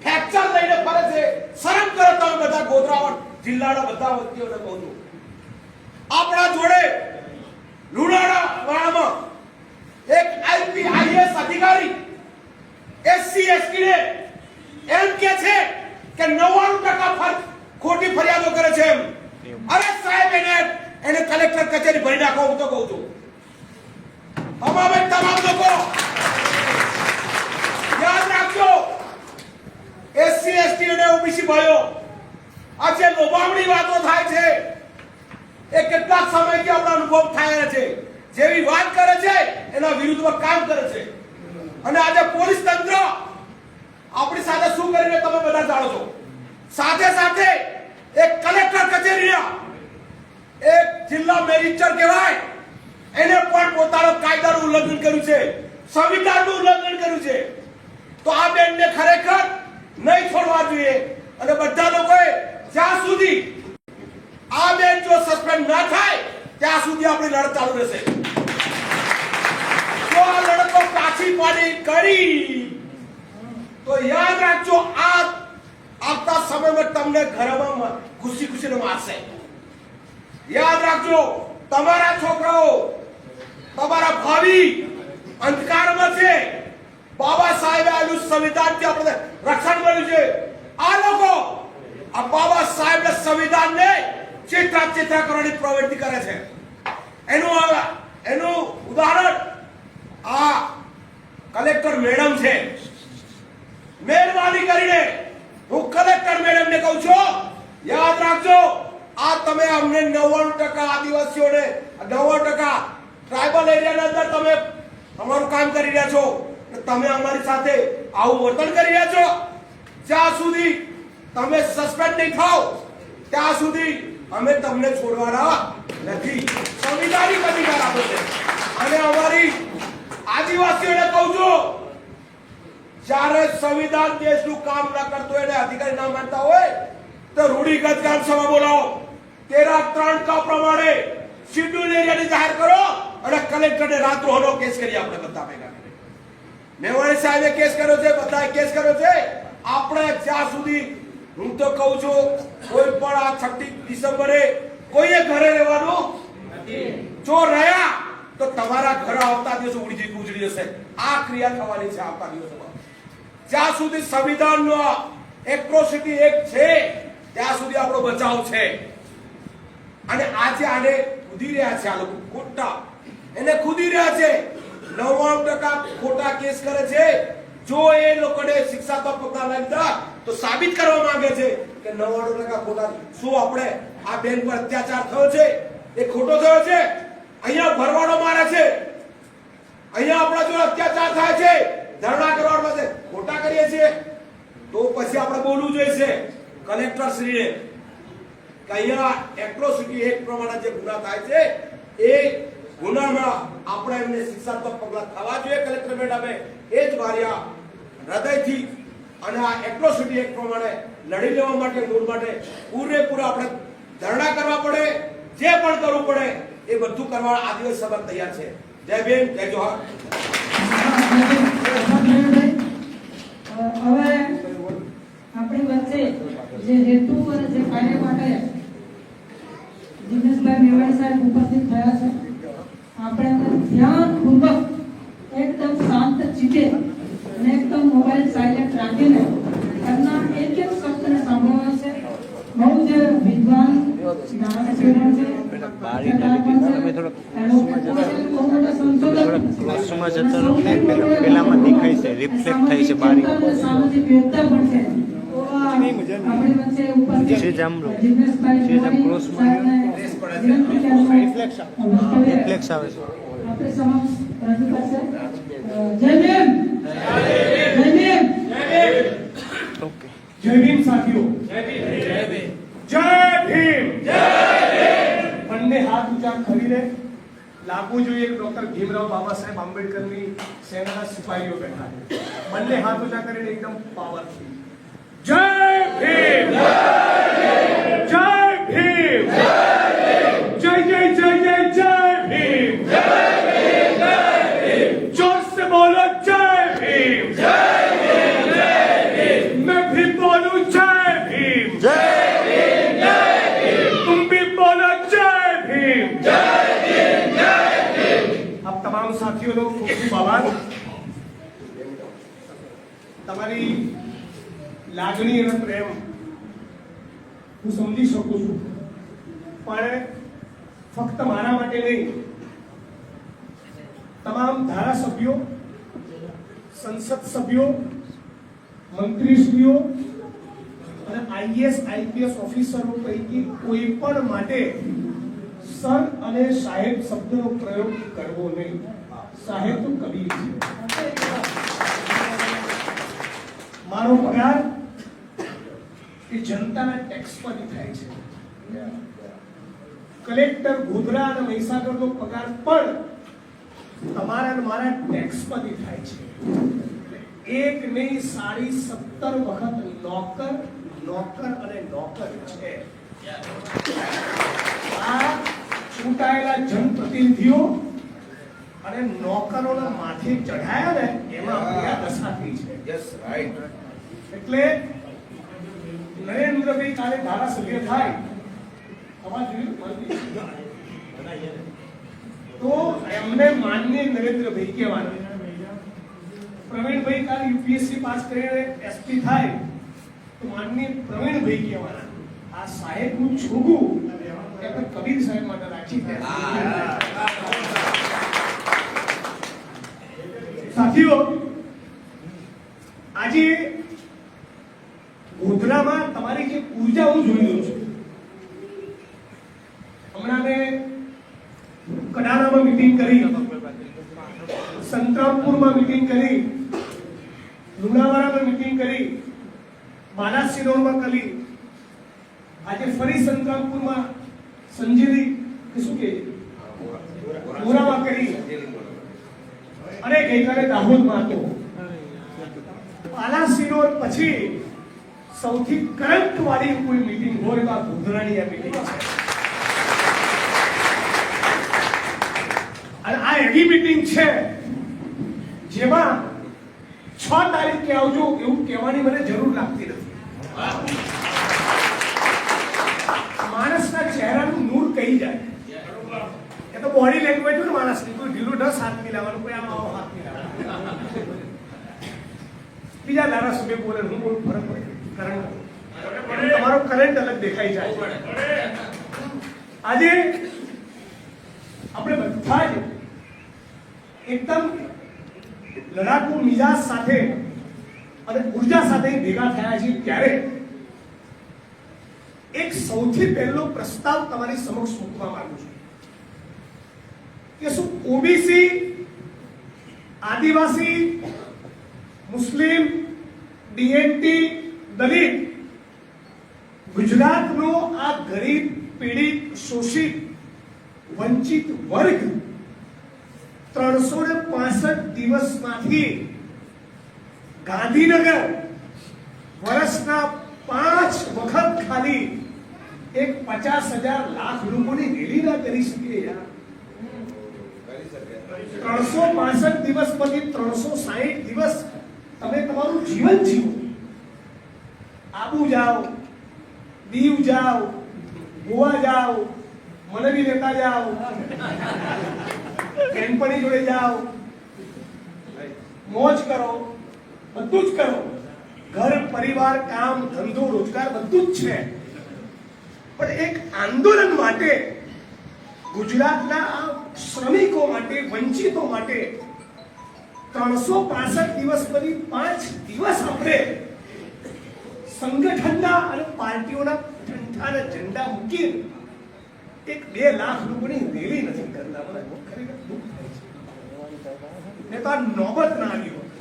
ફ્રેક્ચર લઈને ફરે છે. શરમ કરો તમે બધા ગોધરાવડ જિલ્લાના બધા વ્યક્તિઓને કહું છું. આપણા જોડે લુણાવાડા વાળામાં એક આઈપીઆઈએસ અધિકારી એસસી એસટી ને એમ કે છે કે 99% ખોટી ફરિયાદો કરે છે એમ. અરે સાહેબ, એને કલેક્ટર કચેરી ભરી નાખો, હું તો કહું છું. તમામ લોકો યાદ રાખજો, એસસી એસટી અને ઓબીસી ભાઈઓ, આ જે લોભામણી વાતો થાય છે એ કેટલાક સમયથી આપણો અનુભવ થાય છે. જેવી વાત કરે છે એના વિરુદ્ધમાં કામ કરે છે અને આજે પોલીસ તંત્ર આપણી સાથે શું કરીને તમે બધા જાણો છો. સાથે સાથે એક કલેક્ટર કચેરીના એક જિલ્લા મેનેજર કહેવાય એને પણ પોતાનો કાયદાનું ઉલ્લંઘન કર્યું છે, સંવિધાનનું ઉલ્લંઘન કર્યું છે. તો આ બેનને ખરેખર નહીં છોડવા જોઈએ અને બધા લોકોએ જ્યાં સુધી આ બેન જો સસ્પેન્ડ ના થાય ત્યાં સુધી આપણી લડત ચાલુ રહેશે. જો આ લડતો પાછી પાડી કરી તો યાદ રાખજો, આ આવતા સમયમાં તમને ઘરમાં ખુશી ખુશીને મારશે. યાદ રાખજો, તમારા છોકરાઓ, તમારા ભાવિ અંધકારમાં છે. બાબા સાહેબે આનું સંવિધાનથી આપણે રક્ષણ મળ્યું છે. આ લોકો આ બાબા સાહેબના સંવિધાનને ચેતા કરવાની પ્રવૃત્તિ કરે છે. એનું ઉદાહરણ આ કલેક્ટર મેડમ છે. મહેરબાની કરીને હું કલેક્ટર મેડમને કહું છું, યાદ રાખજો, આ તમે અમને 99% આદિવાસીઓને 90% ટ્રાઇબલ એરિયાના અંદર તમે અમારું કામ કરી રહ્યા છો, તમે અમારી સાથે આવું વર્તન કરી રહ્યા છો, જ્યાં સુધી તમે સસ્પેન્ડ નહીં થાઓ ત્યાં સુધી અમે તમને છોડવાના નથી. સંવિધાનિક અધિકાર આપો છે. અને અમારી આદિવાસીઓને કહું છું, જ્યારે સંવિધાન દેશનું કામ ના કરતો એને અધિકારી ના માનતા હોય તો રૂઢિગત ગ્રામસભા બોલાવો, 13(3) કા પ્રમાણે શેડ્યુલ એરિયાને જાહેર કરો અને કલેક્ટરને રાત્રોહનો કેસ કરી આપણે બધા ભેગા કરી. મેવાણી સાહેબે કેસ કર્યો છે, બધાએ કેસ કર્યો છે. આપણે જ્યાં સુધી, હું તો કહું છું, કોઈ પણ આ 6 ડિસેમ્બરે કોઈએ ઘરે રહેવાનું નથી. જો રહ્યા તો તમારા ઘર આવતા દિવસો ઉજળી જશે. આ ક્રિયા થવાની છે આવતા દિવસોમાં. જ્યાં સુધી સંવિધાનનો એટ્રોસિટી એક્ટ છે ત્યાં સુધી આપણો બચાવ છે. અને આજે આને ખુદી રહ્યા છે, આ લોકો ખોટા એને ખુદી રહ્યા છે. 99% ખોટા કેસ કરે છે. જો એ લોકોને શિક્ષાત્મક પગલાં લીધા તો સાબિત કરવા માંગે છે કે 99% ખોટા. શું આપણે આ બેન પર અત્યાચાર થયો છે એ ખોટો થયો છે? અહીંયા ભરવાડો મારે છે, અહીંયા આપણા જો અત્યાચાર થાય છે, ધરણા કરવા માટે ખોટા કરીએ છીએ, તો પછી આપણે બોલવું જોઈએ કલેક્ટર શ્રીને કે અહીંયા એટ્રોસિટી એક્ટ પ્રમાણે જે ગુના થાય છે એ ગુનામાં આપણે એમને શિક્ષાત્મક પગલાં થવા જોઈએ. કલેક્ટર મેડમે એ જ વાર્યા હૃદયથી અને આ એટ્રોસિટી એક્ટ પ્રમાણે લડી લેવા માટે, મૂળ માટે પૂરેપૂરા આપણે ધરણા કરવા પડે, જે પણ કરવું પડે એ બધું કરવા આદિવાસી સમાજ તૈયાર છે. જય ભીમ, જય જોહાર. હવે આપણી વચ્ચે જે હેતુ અને જે કાર્ય માટે જિગ્નેશભાઈ મેવાણી સાહેબ ઉપસ્થિત થયા છે, આપણે ધ્યાનપૂર્વક એકદમ શાંત ચિત્તે અને એકદમ મોબાઈલ સાયલેન્ટ રાખીને એમના એક એક શબ્દને સાંભળવા છે. બહુ જ વિદ્વાન ધારાસભ્યો છે, ક્રોસમાં જતો રહો ને પેલામાં દેખાય છે, રિફ્લેક્ટ થાય છે બારી. સામાજિક યોગતા પણ છે. આપણી વચ્ચે ઉપસ્થિત છે જામરો જિગ્નેશભાઈ છે જામ ક્રોસમાં રિફ્લેક્સ આવે છે. આપણે સમક્ષ રજૂ કરશે. જય ભીમ, જય ભીમ, ઓકે. જય ભીમ સાથીઓ, જય ભીમ, જય ભીમ. બંને હાથ ઊંચા કરીને લાગવું જોઈએ. ડોક્ટર ભીમરાવ બાબા સાહેબ આંબેડકરની સેનાના સિપાહીઓ બેઠા છે. બંને હાથ ઊંચા કરીને એકદમ પાવરફુલ. જય ભીમ, જય ભીમ, જય જય જય જય જય ભીમ, जोर से बोलो जय भीम, मैं भी बोलूं जय भीम, तुम भी बोलो जय भीम. अब तमाम साथियों को खूब खूब आभार. તમારી લાગણી અને પ્રેમ હું સમજી શકું છું, પણ ફક્ત મારા માટે નહીં, તમામ ધારાસભ્યો, સંસદ સભ્યો, મંત્રીશ્રીઓ અને આઈએએસ આઈપીએસ ઓફિસરો પૈકી કોઈ પણ માટે સર અને સાહેબ શબ્દનો પ્રયોગ કરવો નહીં. સાહેબ તો કબીર છે. મારો પગાર એ જનતાના ટેક્સ પરથી થાય છે. કલેક્ટર ગોધરા અને મહીસાગરનો પગાર પણ તમારા અને મારા ટેક્સ પરથી થાય છે. એક નહીં 17.5 વખત નોકર અને નોકર છે. આ ચૂંટાયેલા જનપ્રતિનિધિઓ અને નોકરોના માથે ચઢાયા ને એમાં આપણી આ દશા થઈ છે. Yes, right. એટલે નરેન્દ્રભાઈ કાલે ધારાસભ્ય થાય, અવાજ તો એમને માનનીય નરેન્દ્રભાઈ કહેવાના. પ્રવીણભાઈ કાલે યુપીએસસી પાસ કરીને એસપી થાય તો માનનીય પ્રવીણભાઈ કહેવાના. આ સાહેબનું છોગું આપણે કબીર સાહેબ માટે રાખી છે. સાથીઓ, આજે ગોધરામાં તમારી જે ઉર્જા હું જોઈ રહ્યો છું. હમણાં મેં કડાણામાં મીટિંગ કરી, સંતરામપુરમાં મીટિંગ કરી, લુણાવાડામાં મીટિંગ કરી, બાલાસિનોરમાં કરી, આજે ફરી સંતરામપુરમાં સંજેલી કે શું કે ગોરામાં કરી અને ગઈકાલે દાહોદમાં હતો. બાલાસિનોર પછી સૌથી કરંટ વાળી કોઈ મીટિંગ હોય તો આ ગોધરાની આ મીટિંગ છે. અને આ એવી મીટિંગ છે જેમાં 6 તારીખે આવજો એવું કહેવાની મને જરૂર લાગતી નથી. માણસના ચહેરાનું નૂર કહી જાય. એ તો બોડી લેંગ્વેજ હોય ને માણસની. કોઈ ઢીલું ન હાથ મિલાવવાનું, કોઈ આમ આવો હાથ મિલાવવાનો. બીજા ધારાસભ્ય બોલે, હું બોલું, ફરક પડે. તમારો કરંટ અલગ દેખાઈ જાય. આજે આપણે બધા જ એકદમ લડાકુ મિજાજ સાથે અને ઉર્જા સાથે ભેગા થયા છીએ ત્યારે એક સૌથી પહેલો પ્રસ્તાવ તમારી સમક્ષ મૂકવા માંગુ છું કે શું ઓબીસી, આદિવાસી, મુસ્લિમ, ડીએનટી, દલિત ગુજરાતનો આ ગરીબ, પીડિત, શોષિત, વંચિત વર્ગ 365 દિવસમાંથી ગાંધીનગર વર્ષના 5 વખત ખાલી એક 50,000 લાખ લોકોની રેલી ના કરી શકે યાર. 365 દિવસમાંથી 360 દિવસ તમે તમારું જીવન જીવો. આબુ જાઓ, દીવ જાઓ, ગોવા જાઓ, મનવી લેતા જાઓ, બેનપણી જોડે જાઓ, મોજ કરો, બધું જ કરો. ઘર, પરિવાર, કામ, ધંધો, રોજગાર બધું જ છે. પણ એક આંદોલન માટે, ગુજરાતના આ શ્રમિકો માટે, વંચિતો માટે 365 દિવસ પછી 5 દિવસ આપણે સંગઠનના અને પાર્ટીઓના ઠંઠાના ઝંડા મૂકી એક 2 લાખ લોકોની રેલી નથી કરતા. મને ખરેખર દુઃખ થાય છે. ને તો આ નોબત ના આવી હોત.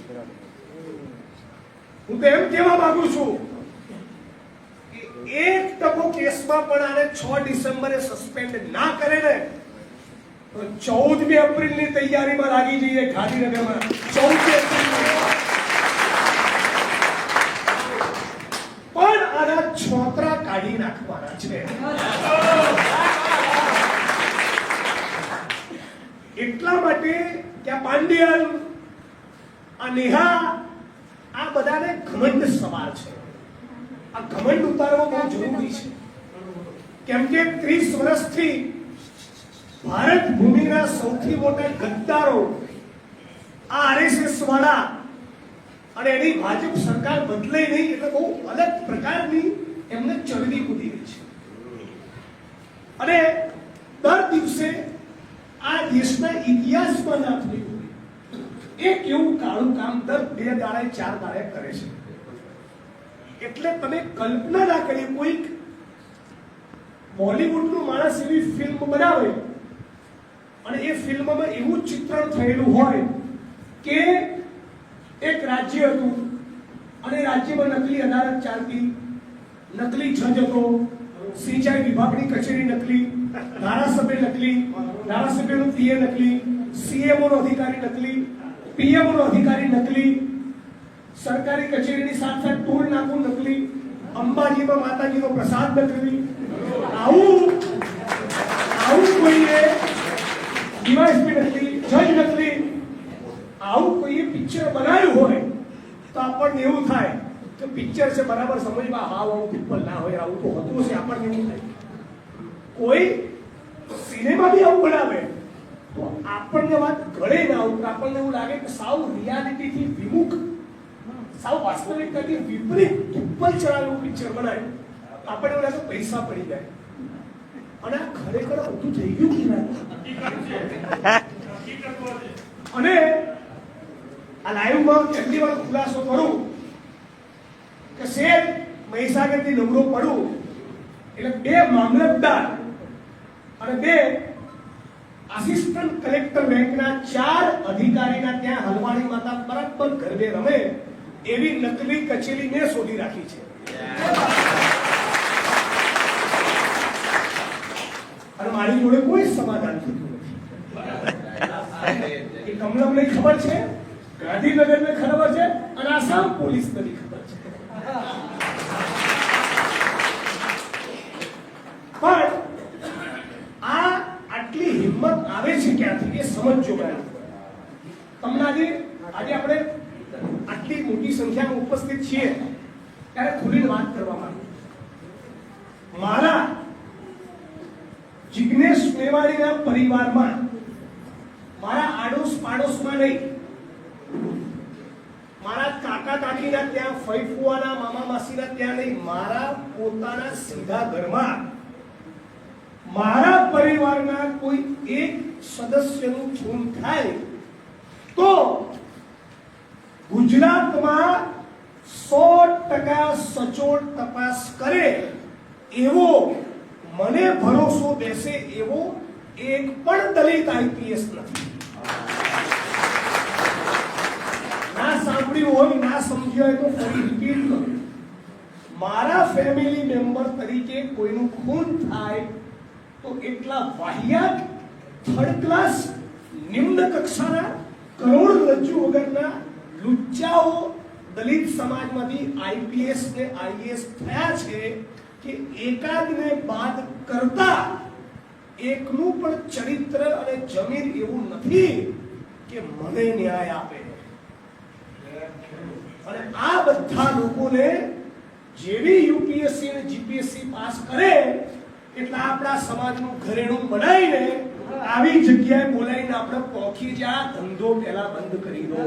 હું તો એમ કહેવા માંગુ છું કે 1% કેસમાં પણ આને 6 ડિસેમ્બરે સસ્પેન્ડ ના કરે ને તો 14મી એપ્રિલની તૈયારીમાં લાગી જઈએ ગાંધીનગરમાં. 14મી એપ્રિલ પણ આના છોતરા કાઢી નાખવાના છે. એટલા માટે કે આ પાંડિયન, આ નેહા, આ બધાને ઘમંડ સવાર છે. આ ઘમંડ ઉતારવો બહુ જરૂરી છે. કેમ કે 30 વર્ષથી ભારત ભૂમિના સૌથી મોટા ગદ્દારો આ આરએસએસ વાળા અને એની ભાજપ સરકાર બદલે નહીં એટલે બહુ અલગ પ્રકારની એમને ચરબી કૂદી રહી છે. અને દર દિવસે આ દેશના ઇતિહાસમાં ના થયું એક એવું કાળું કામ દર 2 દાડે 4 દાડે કરે છે. એટલે તમે કલ્પના ના કરી, કોઈક બોલિવૂડનો માણસ એવી ફિલ્મ બનાવે અને એ ફિલ્મમાં એવું ચિત્રણ થયેલું હોય કે એક રાજ્ય હતું અને રાજ્યમાં નકલી અદાલત ચાલતી, નકલી જજ હતો, સિંચાઈ વિભાગની કચેરી નકલી, ધારાસભ્ય નકલી, ધારાસભ્યનું પીએ નકલી, સીએમઓ નો અધિકારી નકલી, પીએમઓ નો અધિકારી નકલી, સરકારી કચેરીની સાથે ટોલ નાકું નકલી, અંબાજીમાં માતાજીનો પ્રસાદ નકલી. આવું કોઈએ ડીવાયએસપી નકલી, જજ નકલી, આવું કોઈએ પિક્ચર બનાવ્યું હોય તો આપણને એવું થાય કે પિક્ચર છે બરાબર સમજમાં આવું પીપલ ના હોય, આવું તો હતું છે. આપણને એવું થાય કોઈ સિનેમા બી આવું બનાવે તો આપણને વાત ગળે ના ઉતરે. આપણને એવું લાગે કે સાવ રિયાલિટીથી વિમુખ, સાવ વાસ્તવિકતાથી વિપરીત ઉપર ચડાવેલું પિક્ચર બનાવ્યું. આપણને એવું લાગે પૈસા પડી જાય. અને આ ખરેખર બધું થઈ ગયું કે ના? અને આ લાઈવમાં કેટલી વાર ખુલાસો કરું કે શેર મહીસાગરથી નવરો પડું એટલે 2 મામલતદાર અને 2 આસિસ્ટન્ટ કલેક્ટર રેન્કના 4 અધિકારીના ત્યાં હલવાણી માતા બરાબર ગરબે રમે એવી નકલી કચેરી મેં શોધી રાખી છે. અને મારી જોડે કોઈ સમાધાન થતું નથી. એ કમલમને ખબર છે, ગાંધીનગરને ખબર છે અને આસામ પોલીસને બી ખબર છે. પણ આ આટલી હિંમત આવે છે ક્યાંથી એ સમજજો બરાબર. તમને આજે આપણે આટલી મોટી સંખ્યામાં ઉપસ્થિત છીએ ત્યારે ખુલીને વાત કરવા માંગુ. મારા જિગ્નેશ મેવાણીના પરિવારમાં મારા આડોશ પાડોશમાં નહીં, મારા કાકા કાકીના ત્યાં, ફઈ ફુવાના, મામા માસીના ત્યાં નહીં, મારા પોતાના સીધા ઘરમાં મારા પરિવારના કોઈ એક સદસ્યનું ખૂન થાય તો ગુજરાતમાં 100% સચોટ તપાસ કરે એવો મને ભરોસો બેસે એવો એક પણ દલિત આઈપીએસ નથી. ના સાંભળ્યું હોય, ના સમજ્યું હોય તો ફરી રિપીટ કરું. મારા ફેમિલી મેમ્બર તરીકે કોઈનું ખૂન થાય તો એટલા વાહિયાત, થર્ડ ક્લાસ, નિમ્ન કક્ષાના, કરોડરજ્જુ વગરના લુચ્ચાઓ દલિત સમાજમાંથી આઈપીએસ ને આઈએએસ થયા છે કે એકાદને બાદ કરતા એકનું પણ ચરિત્ર અને જમીન એવું નથી કે મને ન્યાય આપે. અને આ બધા લોકોને જેવી યુપીએસસી અને જીપીએસસી પાસ કરે એટલે આપણા સમાજનું ઘરેણું બનાવીને આવી જગ્યાએ બોલાવીને આપણે પોખી જા, ધંધો પહેલા બંધ કરી દો.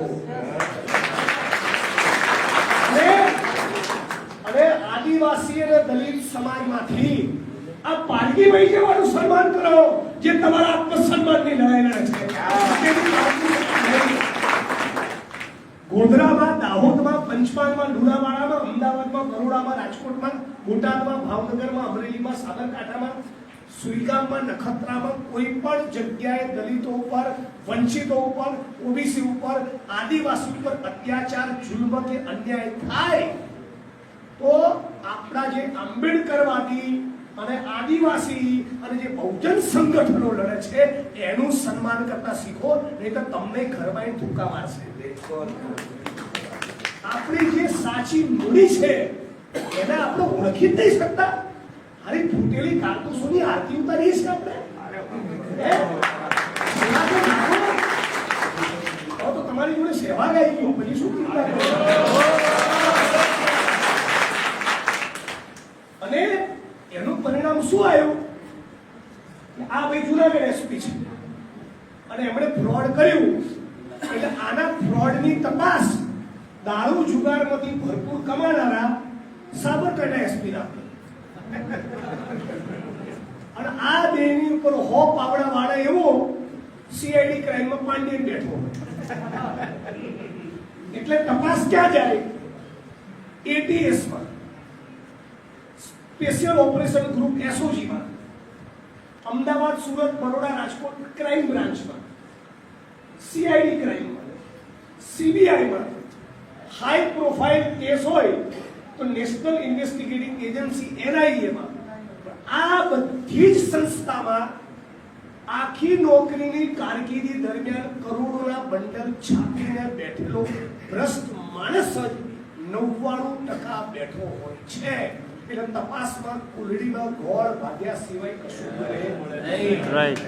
અને આદિવાસી અને દલિત સમાજમાંથી આ પાલકીભાઈ જેવાનું સન્માન કરો જે તમારા આત્મસન્માનની લડાઈ લડે છે. ગોધરામાં, દાહોદમાં, પંચમહાલમાં, લુણાવાડામાં, અમદાવાદમાં, બરોડામાં, રાજકોટમાં, બોટાદમાં, ભાવનગરમાં, અમરેલીમાં, સાબરકાંઠામાં, સુઈગામમાં, નખત્રામાં કોઈ પણ જગ્યાએ દલિતો ઉપર, વંચિતો ઉપર, ઓબીસી ઉપર, આદિવાસી ઉપર અત્યાચાર, જુલ્મ કે અન્યાય થાય તો આપણા જે આંબેડકરવાદી અને આદિવાસી અને જે બહુજન સંગઠનો લડે છે એનું સન્માન કરતા શીખો, નહીં તો તમને ઘરમાં ધોકા મારશે. આપણી જે સાચી મૂડી છે એને આપણે ઓળખી જ નહીં શકતા. અરે ફૂટેલી કારતૂસોની આરતી ઉતારીએ છીએ આપણે. તો તમારી જોડે સેવા ગાઈ ગયો પછી શું ચિંતા કરો? અને એનું પરિણામ શું આવ્યું? આ ભાઈ જુનાગઢ એસપી છે અને એમણે ફ્રોડ કર્યું એટલે આના ફ્રોડની તપાસ દારૂ જુગારમાંથી ભરપૂર કમાનારા સાબરકાંઠા એસપી ના અને આ બેની ઉપર હો પાવડા વાળા એવો સીઆઈડી ક્રાઇમમાં પાંડિયન બેઠો એટલે તપાસ ક્યાં જાય? એટીએસ માં, સ્પેશિયલ ઓપરેશન ગ્રુપ એસઓજી માં, અમદાવાદ, સુરત, બરોડા, રાજકોટ ક્રાઇમ બ્રાન્ચમાં, સીઆઈડી ક્રાઇમમાં, સીબીઆઈમાં, હાઈ પ્રોફાઇલ કેસ હોય તો નેશનલ ઇન્વેસ્ટિગેટિંગ એજન્સી NIA માં. આ બધી જ સંસ્થામાં આખી નોકરીની કારકિર્દી દરમિયાન કરોડોના બંડલ છાપીને બેઠેલો ભ્રષ્ટ માણસ જ 99% બેઠો હોય છે. એટલે તપાસમાં કુલડીમાં ગોળ ભાગ્યા સિવાય કશું મળે નહીં. રાઈટ.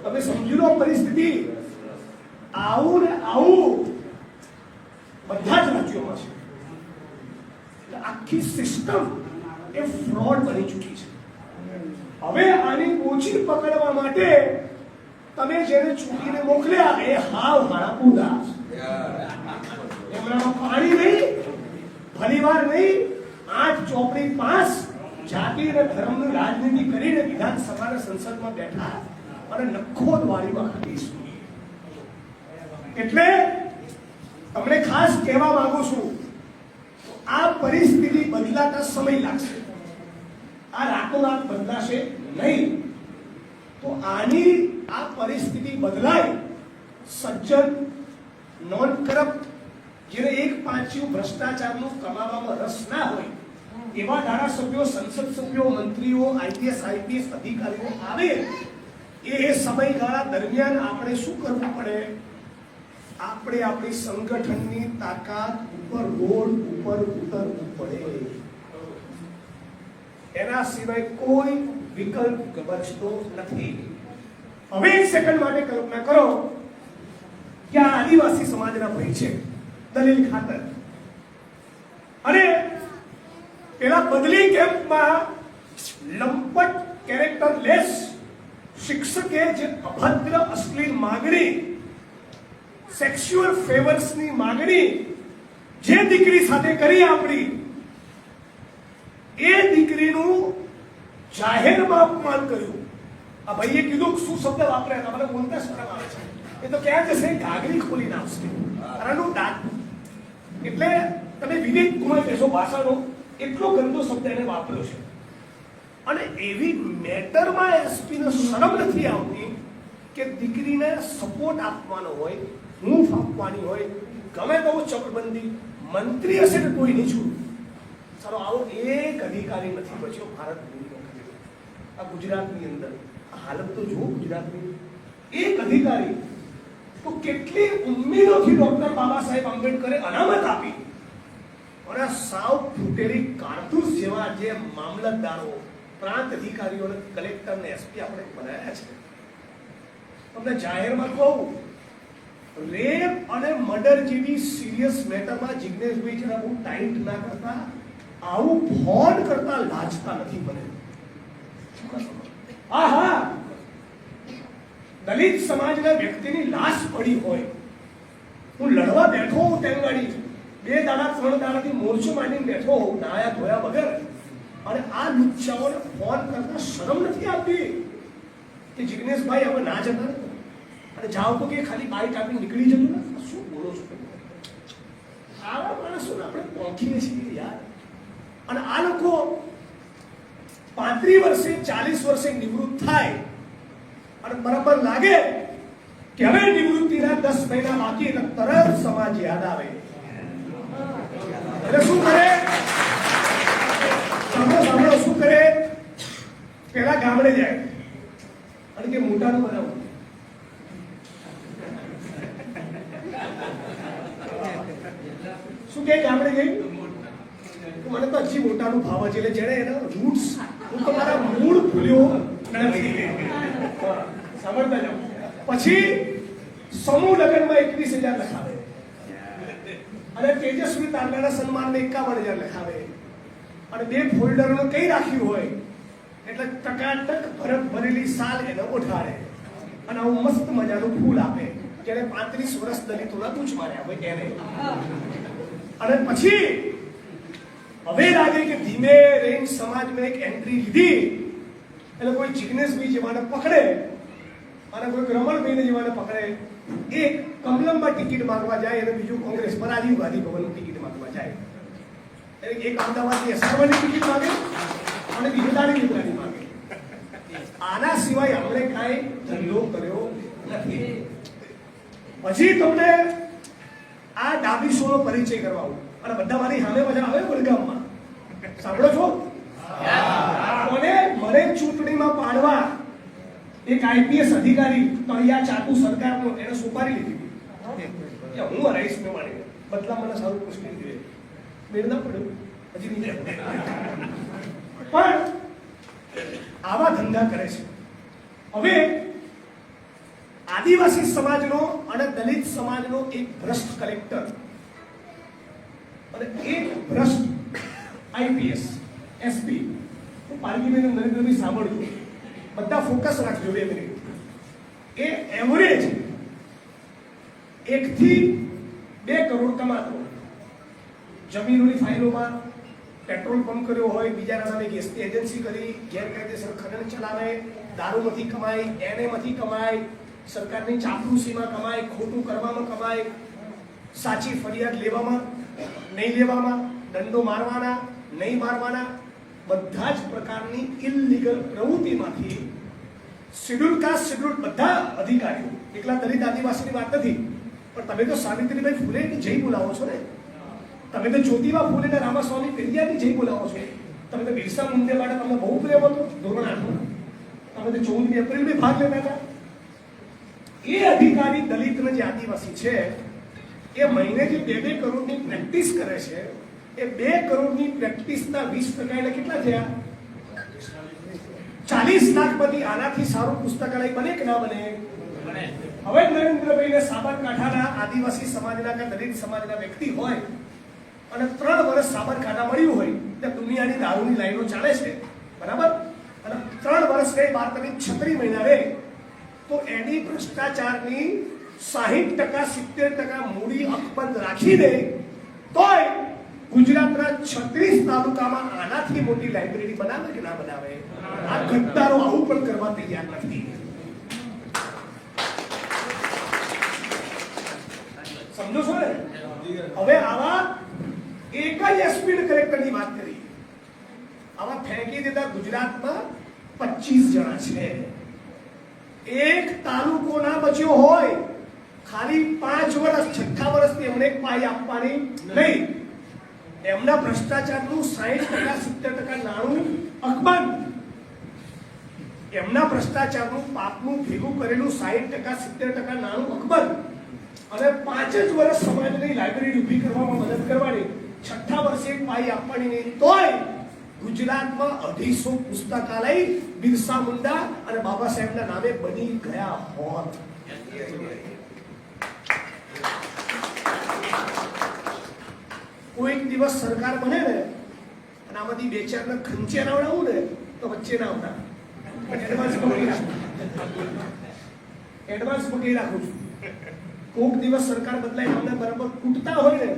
તમે સમજી લો પરિસ્થિતિ. આવું ને આવું બધા જ રાજ્યોમાં છે. આખી સિસ્ટમ એ ફ્રોડ બની ચૂકી છે. હવે આની ઓછી પકડવા માટે તમે જેને ચૂંટીને મોકલ્યા એ હાવ હારાપુરા. એમનામાં પાણી નહીં, ફરીવાર નહીં, 8 ચોપડી પાસ જાતિ અને ધર્મની રાજનીતિ કરીને વિધાનસભાના સંસદમાં બેઠા અને નખોદ વાળીમાં કાઢીશું. એટલે તમને ખાસ કહેવા માંગુ છું, આ પરિસ્થિતિ બદલાતા સમય લાગશે. આ રાતોરાત બદલાશે નહીં. તો આની આ પરિસ્થિતિ બદલાય, સજ્જન, નોન કરપ્ટ, જેને એક પાંચિયું ભ્રષ્ટાચારનું કમાવામાં રસ ના હોય એવા ધારાસભ્યો, સંસદ સભ્યો, મંત્રીઓ, IAS અધિકારીઓ આવે, એ સમયગાળા દરમિયાન આપણે શું કરવું પડે? આપણે આપણી સંગઠનની તાકાત ઉપર રોડ ઉપર ઉતરવું પડે. એના સિવાય કોઈ વિકલ્પ બચતો નથી. હવે એક સેકન્ડ માટે કલ્પના કરો કે આ આદિવાસી સમાજના ભાઈ છે, દલીલ ખાતર, અને પેલા બદલી કેમ્પમાં લંપટ કેરેક્ટર લેસ શિક્ષકે જે અભદ્ર અશ્લીલ માગણી, સેક્સ્યુઅલ ફેવર્સની માગણી જે દીકરી સાથે કરી આપણી, એ દીકરીનું જાહેરમાં અપમાન કર્યું. આ ભાઈએ કીધું શું શબ્દ વાપર્યા હતા, મને બોલતા શરમ આવે છે. એ તો ક્યાં જશે, ઘાઘરી ખોલી નાખશે. આનું દાંત એટલે તમે વિવેક ગુમાવી દેશો ભાષાનો, એટલો ગંદો શબ્દ એને વાપર્યો છે. અને એવી મેટરમાં એસપીને શરમ નથી આવતી કે દીકરીને સપોર્ટ આપવાનો હોય, હૂંફ આપવાની હોય, ગમે તેવો ચપબંધી મંત્રી હશે ને કોઈ નહીં છૂટ. ચાલો, આવો એક અધિકારી નથી બચ્યો ભારત ભૂમિનો. આ ગુજરાતની અંદર હાલત તો જુઓ ગુજરાતની. એક અધિકારી તો કેટલી ઉમ્મીદોથી ડોક્ટર બાબા સાહેબ આંબેડકરે અનામત આપી, અને સાવ ફૂટેલી કારતૂસ જેવા જે મામલતદારો, પ્રાંત અધિકારીઓ, કલેક્ટર ને એસપી આપણે બનાવ્યા છે. તમને જાહેરમાં કહું, રેપ અને મર્ડર જેવી સિરિયસ મેટરમાં જિગ્નેશભાઈ જરા બહુ ટાઈટ ના કરતા, આવું ફોન કરતા લાજતા નથી બને. હા, દલિત સમાજના વ્યક્તિની લાશ પડી હોય, હું લડવા બેઠો હોઉં તેંગાડી, 2 દાડા 3 દાડાથી મોરચો માંડીને બેઠો હોઉં નાયા ધોયા વગર, અને આ લુચ્ચાઓને ફોન કરતા શરમ નથી આવતી કે જિગ્નેશભાઈ હવે ના જતા ને, અને જાઓ તો કે ખાલી બાઈક આપીને નીકળી જતું ને. શું બોલો છો? આવા માણસોને આપણે પોંખીએ છીએ યાર. અને આ લોકો 35 વર્ષે 40 વર્ષે નિવૃત્ત થાય અને બરાબર લાગે કે હવે નિવૃત્તિના 10 મહિના બાકી, એટલે તરત સમાજ યાદ આવે. એટલે શું કરે? સાંભળો શું કરે? પેલા ગામડે જાય અને કે મોટાનું બનાવું. શું કે ગામડે જઈ મને તો હજી મોટાનું ભાવ છે, એટલે જેને એના રૂટ્સ, હું તો મારા મૂળ ભૂલ્યો નથી. સાંભળતા જાઓ. પછી સમૂહ લગ્નમાં 21,000 લખાવે, અને તેજસ્વી તારલાના સન્માનને 51,000 લખાવે, અને 2 ફોલ્ડરનું કઈ રાખ્યું હોય એટલે ટકાટક ભરત ભરેલી સાલ એને ઓઢાડે, અને આવું મસ્ત મજાનું ફૂલ આપે, જેને 35 વર્ષ દલિતોના પૂછ માર્યા હોય એને. અને પછી હવે લાગે કે ધીમે રહીને સમાજમાં એક એન્ટ્રી લીધી, એટલે કોઈ જિગ્નેશભાઈ જેવાને પકડે અને કોઈ રમણભાઈને જેવાને પકડે. એક કમલમમાં ટિકિટ માંગવા જાય અને બીજું કોંગ્રેસ પર રાજીવ ગાંધી ભવનની ટિકિટ માંગવા જાય. એક અમદાવાદની એસઆરવાની ટિકિટ માંગે અને બીજું દાણી લીધવાની માંગે. આના સિવાય આપણે કાંઈ ધંધો કર્યો નથી. પછી તમને આ ડાબીસોનો પરિચય કરવાવું, અને બધા મારી સામે મજા આવે વડગામમાં. સાંભળો છો? મને ચૂંટણીમાં પાડવા એક IPS અધિકારી તળિયા ચાકુ સરકારનો એને સુપારી લીધી કે હું હરાઈશ ને મારી બદલા મને સારું મુશ્કેલ જોઈએ. મેળ ના પડ્યું, હજી નહીં. પણ આવા ધંધા કરે છે. હવે આદિવાસી સમાજનો અને દલિત સમાજનો એક ભ્રષ્ટ કલેક્ટર અને એક ભ્રષ્ટ IPS SP, હું પાર્લિમેન્ટ નરેન્દ્રભાઈ સાંભળજો, બધા ફોકસ રાખજો 2 મિનિટ. એ એવરેજ 1 થી 2 કરોડ કમાતો, જમીનોની ફાઇલોમાં પેટ્રોલ પંપ કર્યો હોય, બીજાના નામે ગેસની એજન્સી કરી, ગેરકાયદેસર ખનન ચલાવે, દારૂમાંથી કમાય, એનેમાંથી કમાય, સરકારની ચાપલૂસીમાં કમાય, ખોટું કરવામાં કમાય, સાચી ફરિયાદ લેવામાં નહીં લેવામાં, દંડો મારવાના નહીં મારવાના, બધા જ પ્રકારની ઇલીગલ પ્રવૃત્તિમાંથી શેડ્યુલ કાસ્ટ, શેડ્યુલ બધા અધિકારીઓ, એકલા દલિત આદિવાસીની વાત નથી, પણ તમે તો સાવિત્રીબાઈ ફૂલેની જય બોલાવો છો ને, તમે તો જ્યોતિબા ફૂલે ને રામાસ્વામી પેરિયારની જય બોલાવો છો, તમે તો બિરસા મુંડા માટે તમને બહુ પ્રેમ હતો ધોરણ 8માં, તમે તો 14 એપ્રિલમાં ભાગ લેતા હતા. એ અધિકારી દલિત જે આદિવાસી છે એ મહિને જે 2 કરોડની પ્રેક્ટિસ કરે છે, એ 2 કરોડની પ્રેક્ટિસના 20% એટલે કેટલા થયા? 40 લાખ બધી. આનાથી સારું પુસ્તકાલય બને કે ના બને? હવે નરેન્દ્રભાઈને સાબરકાંઠાના આદિવાસી સમાજના કે દલિત સમાજના વ્યક્તિ હોય અને 3 વર્ષ સાબરકાંઠા મળ્યું હોય તો દુનિયાની દારૂની લાઈનો ચાલે છે, બરાબર, અને 3 વર્ષ ગઈ બાર તમે 36 મહિના રહે તો એની ભ્રષ્ટાચારની 60% 70% મૂડી અકબંધ રાખી દે તોય ગુજરાતના 36 તાલુકામાં આનાથી મોટી લાઇબ્રેરી બનાવે કે ના બનાવે? આ ગદ્દારો આવું પણ કરવા તૈયાર નથી. સમજો છો ને? હવે આવા એક જ એસપી કલેક્ટરની વાત કરી, આવા ફેંકી દેતા ગુજરાતમાં 25 જણા છે. એક તાલુકો ના બચ્યો હોય, ખાલી 5 વર્ષ, 6 વર્ષથી એમને એક પાઈ આપવાની નહીં, એમના ભ્રષ્ટાચારનું 60% 70% નાણું અકબંધ, એમના ભ્રષ્ટાચારનું પાપનું ભેગું કરેલું 60% 70% નાણું અકબંધ, અને 5 જ વર્ષ સમાજની લાઇબ્રેરી ઊભી કરવામાં મદદ કરવાની, 6 વર્ષે એક પાઈ આપવાની નહીં, તોય ગુજરાતમાં 250 પુસ્તકાલય બિરસા મુંડા અને બાબા સાહેબના નામે બની ગયા હોત. કોઈક દિવસ સરકાર બને ને અને આમાંથી 2-4 ખંચે આવડાવું ને તો વચ્ચે ના આવતા, એડવાન્સ પકડી રાખું છું. કોઈક દિવસ સરકાર બદલાય અમને બરાબર તૂટતા હોય ને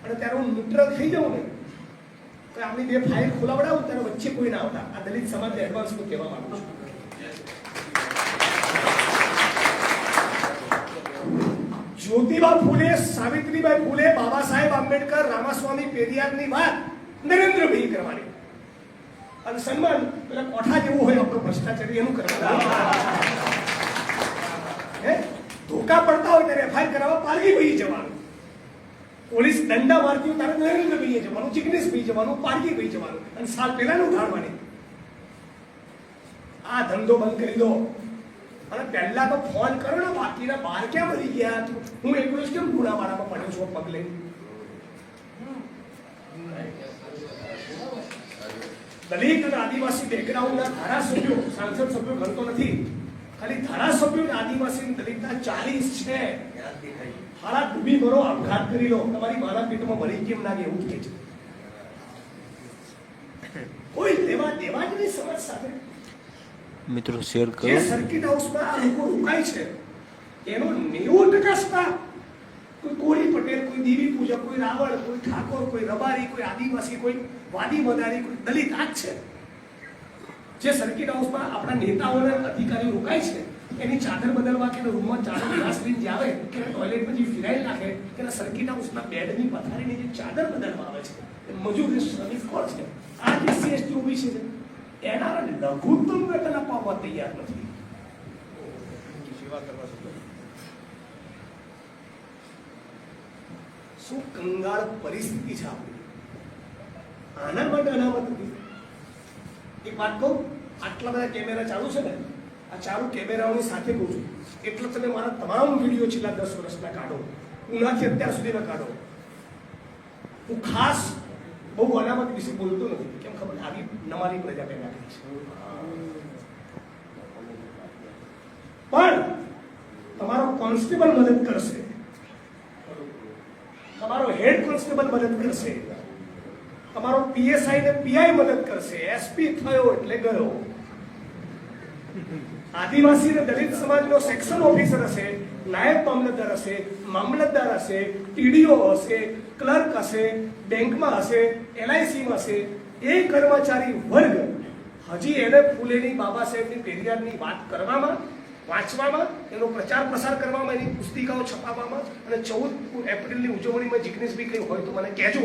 અને ત્યારે હું ન્યુટ્રલ થઈ જાઉં ને તો આપણી 2 ફાઇલ ખોલાવડાવું ત્યારે વચ્ચે કોઈ ના આવતા. આ દલિત સમાજને એડવાન્સમાં કહેવા માંગુ છું. જ્યોતિબા ફૂલે, સાવિત્રીબાઈ ફૂલે, બાબા સાહેબ આંબેડકર, રામાસ્વામી પેરિયારની વાત નરેન્દ્રભાઈ કરવાની, અને સન્માન પેલા કોઠા જેવું હોય આપણો ભ્રષ્ટાચારી એનું કરવાનું. ધોકા પડતા હોય ત્યારે એફઆઈઆર કરાવવા પારગીભાઈ જવાનું, પોલીસ દંડા મારતી હોય ત્યારે નરેન્દ્રભાઈએ જવાનું, જિગ્નેશભાઈ જવાનું, પારગીભાઈ જવાનું, અને સાલ પહેલાનું ઉઠાડવાની. આ ધંધો બંધ કરી દો. અને પહેલા તો ફોન કરો ને, બાકીના 12 ક્યાં મરી ગયા? હું એકલો જ કેમ ગુનાવાળામાં પડ્યો છું પગલે? દલિત અને આદિવાસી બેકગ્રાઉન્ડના ધારાસભ્યો, સાંસદ સભ્યો ગણતો નથી, ખાલી ધારાસભ્યો આદિવાસી દલિતના 40 છે. હાલા ડૂબી મરો, આપઘાત કરી લો, તમારી માના પેટમાં મરી કેમ લાગે એવું કે છે. કોઈ લેવા દેવા જ નહીં સમાજ સાથે. મિત્રો શેર કરો. જે સર્કિટ હાઉસમાં આ લોકો રોકાય છે એનો 90% સ્ટાફ કોઈ કોળી પટેલ, કોઈ દેવી પૂજક, કોઈ રાવળ, કોઈ ઠાકોર, કોઈ રબારી, કોઈ આદિવાસી, કોઈ વાદી મદારી, કોઈ દલિત આ જ છે. જે સર્કિટ હાઉસમાં આપણા નેતાઓને અધિકારીઓ રોકાય છે એની ચાદર બદલવા કે રૂમમાં ચાદર ગ્લાસ લઈને જે આવે કે ટોયલેટમાં જે ફિરાઈલ નાખે કે સર્કિટ હાઉસના બેડની પથારીની જે ચાદર બદલવા આવે છે એ મજૂર શ્રમિક કોણ છે? આ જે CST ઓબીસી છે એના લઘુત્તમ વેતન અપાવવા તૈયાર નથી. શું કંગાળ પરિસ્થિતિ છે આપણી? આના માટે અનામત નથી. એક વાત કહું, આટલા બધા કેમેરા ચાલુ છે ને, આ ચાલુ કેમેરાઓની સાથે કહું છું, એટલે તમે મારા તમામ વિડીયો છેલ્લા 10 વર્ષના કાઢો, ઉનાથી અત્યાર સુધીના કાઢો. હું ખાસ બહુ અનામત વિશે બોલતો નથી, કેમ ખબર? આવી નમારી પ્રજા પેદા કરી છે. પણ તમારો કોન્સ્ટેબલ મદદ કરશે, તમારો હેડ કોન્સ્ટેબલ મદદ કરશે, તમારો PSI ને PI મદદ કરશે, SP થયો એટલે ગયો. આદિવાસી અને દલિત સમાજનો સેક્શન ઓફિસર હશે, નાયબ મામલતદાર હશે, મામલતદાર હશે, ટીડીઓ હશે, ક્લર્ક હશે, બેંકમાં હશે, LICમાં હશે, એ કર્મચારી વર્ગ હજી એને ફૂલેની બાબા સાહેબની પેરિયાદની વાત કરવામાં, વાંચવામાં, એનો પ્રચાર પ્રસાર કરવામાં, એની પુસ્તિકાઓ છપાવવામાં અને 14 એપ્રિલની ઉજવણીમાં જિગ્નેશભાઈ કંઈ હોય તો મને કહેજો.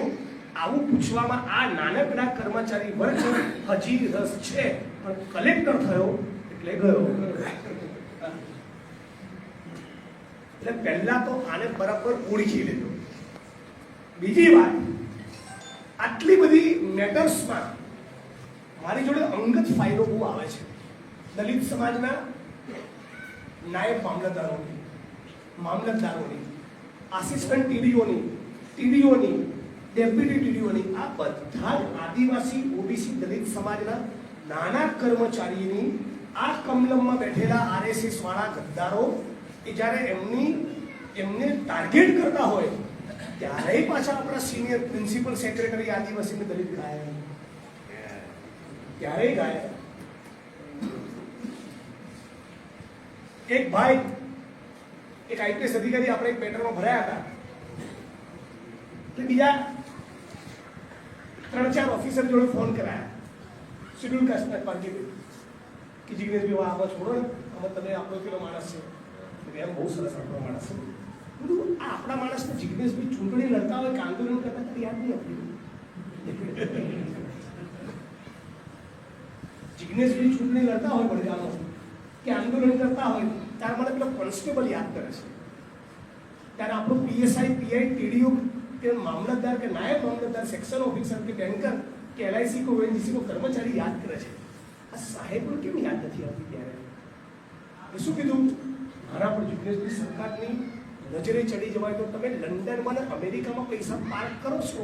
આવું પૂછવામાં આ નાનકડા કર્મચારી વર્ગ હજી રસ છે, પણ કલેક્ટર થયો એટલે ગયો. એટલે પહેલા તો આને બરાબર ઓળખી લેજો. બીજી વાત, આટલી બધી મેટર્સમાં મારી જોડે અંગત ફાઇલો બહુ આવે છે. દલિત સમાજના નાયબ મામલતદારોની, મામલતદારોની, આસિસ્ટન્ટ ટીડીઓની, ડેપ્યુટી ટીડીઓની, આ બધા જ આદિવાસી ઓબીસી દલિત સમાજના નાના કર્મચારીની આ કમલમમાં બેઠેલા RSS વાળા ગદ્દારો એ જ્યારે એમને ટાર્ગેટ કરતા હોય ત્યારે પાછા આપણા સિનિયર પ્રિન્સિપલ સેક્રેટરી આદિવાસી દલિત ગાય, ત્યારે ગાય. એક ભાઈ, એક IPS અધિકારી આપણે એક પેટરમાં ભરાયા હતા, એટલે બીજા 3-4 ઓફિસર જોડે ફોન કરાયા શેડ્યુલ કાસ્ટના પાર્ટી કે જિગ્નેશભાઈ આમાં છોડો ને, આમાં તમે આપણો પેલો માણસ છે, એમ બહુ સરસ આપણો માણસ છે. બધું આ આપણા માણસને જિગ્નેશભાઈ ચૂંટણી લડતા હોય કે આંદોલન કરતા ત્યારે યાદ નહીં આપતી. જિગ્નેશભાઈ ચૂંટણી લડતા હોય વડગામમાં કે આંદોલન કરતા હોય ત્યારે મને પેલો કોન્સ્ટેબલ યાદ કરે છે. ત્યારે આપણો PSI, PI, TDO કે મામલતદાર કે નાયબ મામલતદાર, સેક્શન ઓફિસર કે બેંકર કે LIC કો ONGC કો કર્મચારી યાદ કરે છે. આ સાહેબને કેમ યાદ નથી આવતી? ત્યારે એ શું કીધું, મારા પર જિગ્નેશભાઈ સરકારની નજરે ચડી જવાય તો તમે લંડનમાં અને અમેરિકામાં પૈસા પાર્ક કરો છો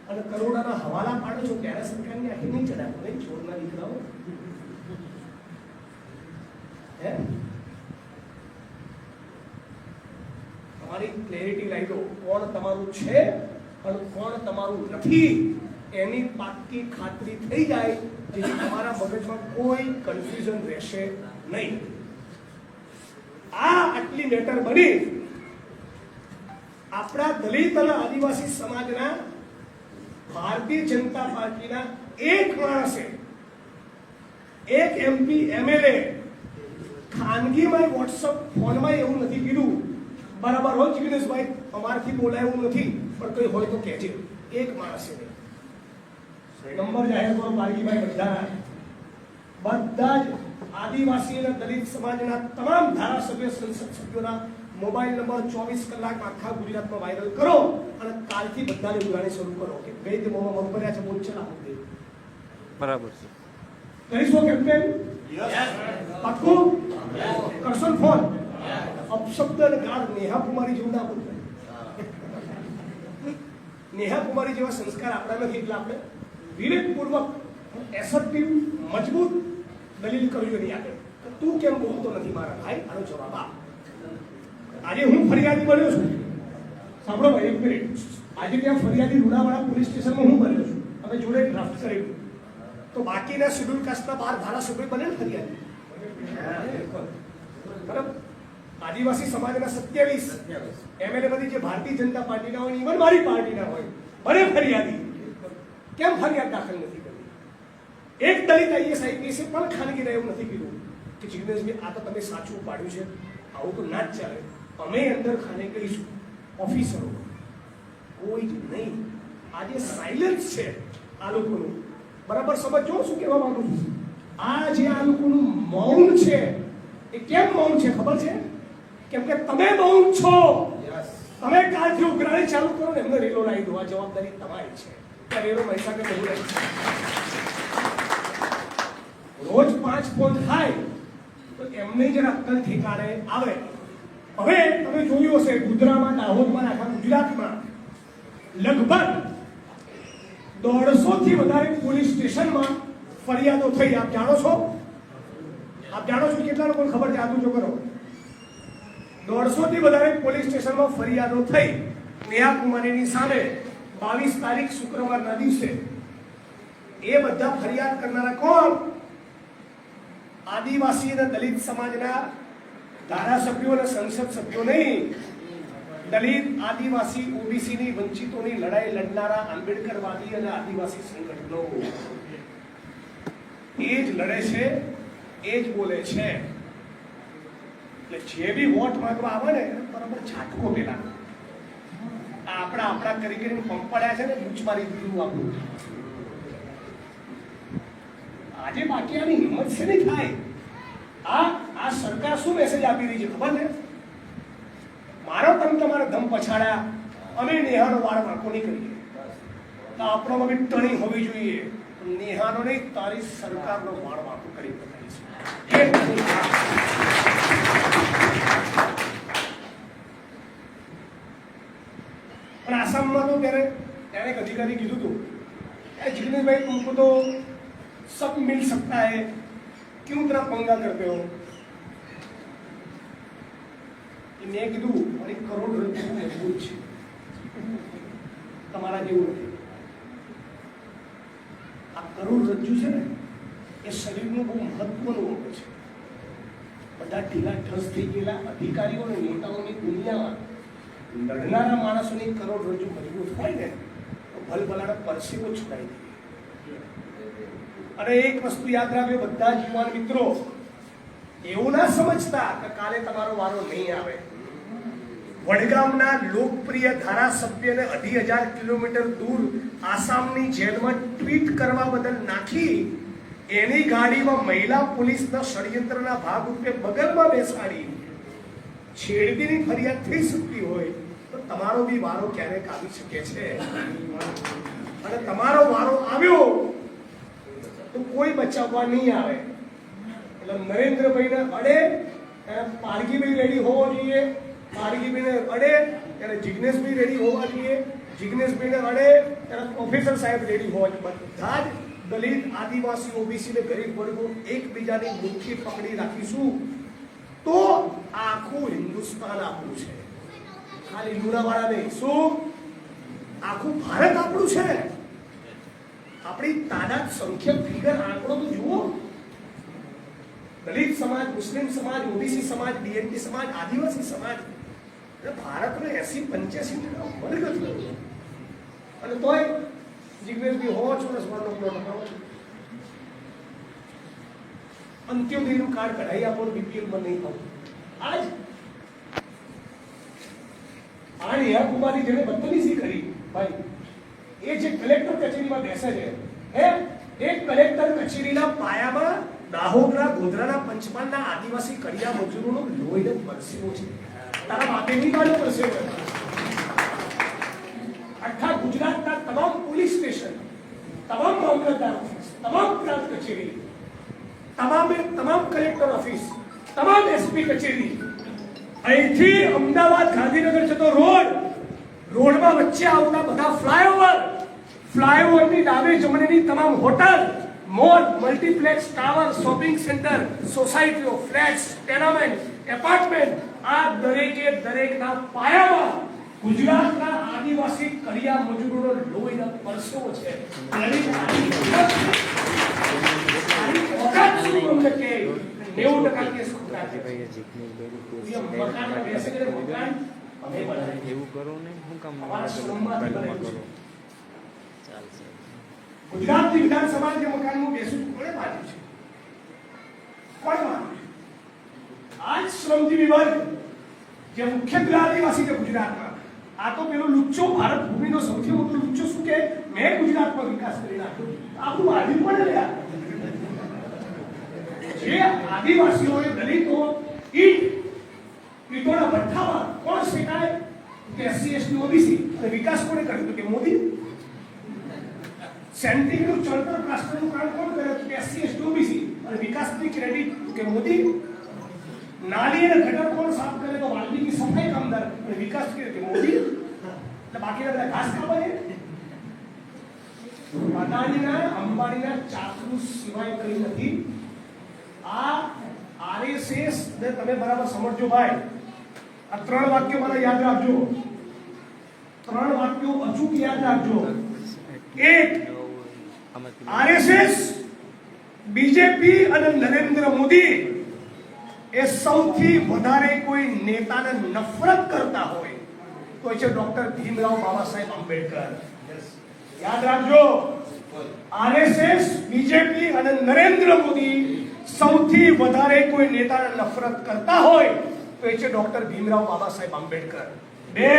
અને કરોડોના હવાલા પાડો છો, ત્યારે સરકારની આખી નહીં ચડાવો નહીં, ચોરના દીકરાઓ. તમારી ક્લેરિટી લાવી દો, કોણ તમારું છે અને કોણ તમારું નથી એની પાક્કી ખાતરી થઈ જાય, જેથી તમારા મગજમાં કોઈ કન્ફ્યુઝન રહેશે નહીં. આ આટલી મેટર બની આપણા દલિત અને આદિવાસી સમાજના ભારતીય જનતા પાર્ટીના એક માણસે, એક MP MLA ખાનગીમાં WhatsApp ફોનમાં એવું નથી કીધું, બરાબર હોય જિગ્નેશભાઈ અમારથી બોલાયું નથી પણ કઈ હોય તો કહેજે. એક માણસે નંબર જાહેર કરો પારગીભાઈ, બધા જ આદિવાસી અને દલિત સમાજના તમામ ધારાસભ્ય, સંસદ સભ્યોના મોબાઈલ નંબર 24 કલાક આખા ગુજરાતમાં વાયરલ કરો અને કાલથી બધાને ઉગાડી શરૂ કરો કે બે મોમાં મગભર્યા છે, બોલ ચલા બરાબર છે. કરીશો કેમ્પેન? પાક્કું કરશો ફોન? અપશબ્દ અને ગાળ નેહા કુમારી જેવું ના બોલતા. નેહા કુમારી જેવા સંસ્કાર આપણા નથી, એટલે આપણે વિવેકપૂર્વક એસર્ટિવ મજબૂત દલીલ કરવી એની આગળ. તું કેમ બોલતો નથી મારા ભાઈ, આનો જવાબ આપ. આજે હું ફરિયાદી બન્યો છું, સાંભળો ભાઈ એક મિનિટ. આજે ત્યાં ફરિયાદી લુણાવાડા પોલીસ સ્ટેશનમાં હું બન્યો છું, અમે જોડે ડ્રાફ્ટ કરેલું, તો બાકીના શેડ્યુલ કાસ્ટના 12 ધારાસભ્યો બને ને ફરિયાદી, બરાબર? આદિવાસી સમાજના 27 MLA બધી જે ભારતીય જનતા પાર્ટીના હોય, ઇવન મારી પાર્ટીના હોય, બને ફરિયાદી. કેમ ફરિયાદ દાખલ નથી કરી? એક દલિત IAS IPS પણ ખાનગીને એવું નથી કીધું કે જિગ્નેશભાઈ આ તો તમે સાચું પાડ્યું છે, આવું તો ના જ ચાલે, અમે અંદર ખાને કહીશું. ઓફિસરો કોઈ જ નહીં. આજે સાયલન્સ છે આ લોકોનું, બરાબર સમજો શું કહેવા માંગુ છું? આ જે આ લોકોનું મૌન છે એ કેમ મૌન છે ખબર છે? કેમ કે તમે મૌન છો. તમે કાલથી ઉઘરાણી ચાલુ કરો ને એમને રેલો લાવી દો, આ જવાબદારી તમારી છે. રેલો મહીસાગર બહુ રહે છે, રોજ 5 ફોન થાય તો એમને જરા અક્કલ ઠેકાણે આવે. હવે તમે જોયું હશે ગુજરાતમાં, દાહોદમાં, આખા ગુજરાતમાં લગભગ 150 થી વધારે પોલીસ સ્ટેશનમાં ફરિયાદો થઈ. આપ જાણો છો? આપ જાણો છો કેટલા લોકોને ખબર છે? આટલું જો કરો. 150 થી વધારે પોલીસ સ્ટેશનમાં ફરિયાદો થઈ નેહા કુમારીની સામે 22 તારીખ શુક્રવારના દિવસે. એ બધા ફરિયાદ કરનારા કોણ? આદિવાસી અને દલિત સમાજના ધારાસભ્યો અને સંસદ સભ્યો નહીં, દલિત આદિવાસી ઓબીસીની વંચિતોની લડાઈ લડનારા આંબેડકરવાદી અને આદિવાસી સંગઠનો એ જ લડે છે, એ જ બોલે છે. એટલે જે બી વોટ માંગવા આવે ને બરાબર છાટકો પેલા આપણા કરી કરીને પંપાડ્યા છે ને બૂચ મારી દીધું આપણું. આજે બાકી આની હિંમત છે નહીં થાય. આ સરકાર શું મેસેજ આપી રહી છે ખબર ને? મારો તમે તમારા ધમ પછાડ્યા, અમે નેહાનો વાળ વાંકો નહીં કરીએ, તો આપણો બી ટણી હોવી જોઈએ. નેહાનો નહીં, તારી સરકારનો વાળ વાંકો કરી બતાવીશું. પણ આસામમાં તો ત્યારે એક અધિકારી કીધું હતું, જીગ્નેશભાઈ तुमको तो सब मिल सकता है, क्यों इतना पंगा करते हो? મેં કીધું મારી કરોડરજ્જુ મજબૂત છે, તમારા જેવું નથી. આ કરોડરજ્જુ છે ને એ શરીરનું બહુ મહત્વનું અંગ છે. બધા ઢીલા ઢસ થઈ ગયેલા અધિકારીઓ અને નેતાઓની દુનિયામાં લડનારા માણસોની કરોડરજ્જુ મજબૂત હોય ને તો ભલભલાના પરસેવો છોડાઈ દે. અને એક વસ્તુ યાદ રાખજો બધા જ યુવાન મિત્રો, એવું ના સમજતા કે કાલે તમારો વારો નહીં આવે. વડગામના લોકપ્રિય ધારાસભ્યને 2,500 કિલોમીટર દૂર આસામની જેલમાં ટ્વીટ કરવા બદલ નાખી એની ગાડીમાં મહિલા પોલીસના ષડયંત્રના ભાગરૂપે બગલમાં બેસાડી છેડતીની ફરિયાદ થઈ શકતી હોય તો તમારો બી વારો ક્યારેક આવી શકે છે. અને તમારો વારો આવ્યો તો કોઈ બચાવવા નહીં આવે. એટલે નરેન્દ્રભાઈને અડે ત્યારે પારગીભાઈ રેડી હોવો જોઈએ, પારગીભાઈને અડે ત્યારે જિગ્નેશભાઈ રેડી હોવા જોઈએ, જિગ્નેશભાઈને અડે ત્યારે પ્રોફેસર સાહેબ રેડી હોવા જોઈએ. બધા જ દલિત આદિવાસી ઓબીસી ને ગરીબ વર્ગો એકબીજાની મુઠ્ઠી પકડી રાખીશું તો આખું હિન્દુસ્તાન આપણું છે. ખાલી લુણાવાડા નહીં, શું આખું ભારત આપણું છે. આપણી તાદાદ સંખ્યક ફિગર આંકડો તો જુઓ. દલિત સમાજ, મુસ્લિમ સમાજ, ઓબીસી સમાજ, બીએનટી સમાજ, આદિવાસી સમાજ, ભારતનો 80-85% વર્ગ થયો. અને તોય જિગ્નેશભાઈ હોવો છો ને સ્વર્ણનો પ્લોટ અપાવો, અંત્યોદયનું કાર્ડ કઢાઈ આપો, બીપીએલ માં નહીં થવું. આજ નેહા કુમારી જેને બદતમીજી કરી ભાઈ, એ જે કલેક્ટર કચેરીમાં બેસે છે, હે એ કલેક્ટર કચેરીના પાયામાં દાહોદના, ગોધરાના, પંચમહાલના આદિવાસી કડિયા મજૂરોનો લોહીનો પરસેવો છે. તારા બાપે નહીં પાડ્યો પરસેવો. આખા ગુજરાતના તમામ પોલીસ સ્ટેશન, તમામ મામલતદાર ઓફિસ, તમામ પ્રાંત કચેરી, તમામ કલેક્ટર ઓફિસ, તમામ એસપી કચેરી, અહીંથી અમદાવાદ ગાંધીનગર જતો રોડમાં વચ્ચે આવતા બધા ફ્લાયઓવરની ડાબે જમણેની તમામ hotel, mall, multiplex, tower, shopping centre, સોસાયટીઓ, ફ્લેટ્સ, ટેનામેન્ટ, એપાર્ટમેન્ટ, આ દરેકના પાયામાં ગુજરાતના આદિવાસી કડિયા મજૂરોનો લોહીનો પરસેવો છે. એવું કરો ને, હું કામ ગુજરાતની વિધાનસભા જે મકાનમાં બેસું કોણે બાંધ્યું છે? કોણે બાંધ્યું? આજ શ્રમજીવી વર્ગ જે મુખ્યત્વે આદિવાસી છે ગુજરાતમાં, આ તો પેલો લુચ્ચો ભારત ભૂમિનો સૌથી મોટો લુચ્ચો શું કે મેં ગુજરાતમાં વિકાસ કરી નાખ્યો. આપણું આદિ પણ લ્યા જે આદિવાસીઓએ દલિતો ઈટોના ભઠ્ઠામાં કોણ શીખાય કે એસસી એસટી ઓબીસી અને વિકાસ કોણે કર્યું કે મોદી. સેન્ટિંગનું ચણતર પ્લાસ્ટરનું કામ કોણ કર્યું કે એસસી એસટી ઓબીસી અને વિકાસની ક્રેડિટ કે મોદી. નાલી અને ગટર કોણ સાફ કરે તો વાલ્મીકી સફાઈ કામદાર અને વિકાસ કે મોદી. એટલે બાકીના બધા ઘાસ કાપે. અદાણીના, અંબાણીના ચાકુ સિવાય કરી નથી. આ આરએસએસ ને તમે બરાબર સમજજો ભાઈ. આ 3 વાક્યો મને યાદ રાખજો, 3 વાક્યો અચૂક યાદ રાખજો. એક, આરએસએસ બીજેપી અને નરેન્દ્ર મોદી એ સૌથી વધારે કોઈ નેતાને નફરત કરતા હોય તો એ છે ડોક્ટર ભીમરાવ બાબા સાહેબ આંબેડકર. યાદ રાખજો, આરએસએસ, બીજેપી અને નરેન્દ્ર મોદી સૌથી વધારે કોઈ નેતાને નફરત કરતા હોય તો એ છે ડોક્ટર ભીમરાવ બાબા સાહેબ આંબેડકર. બે,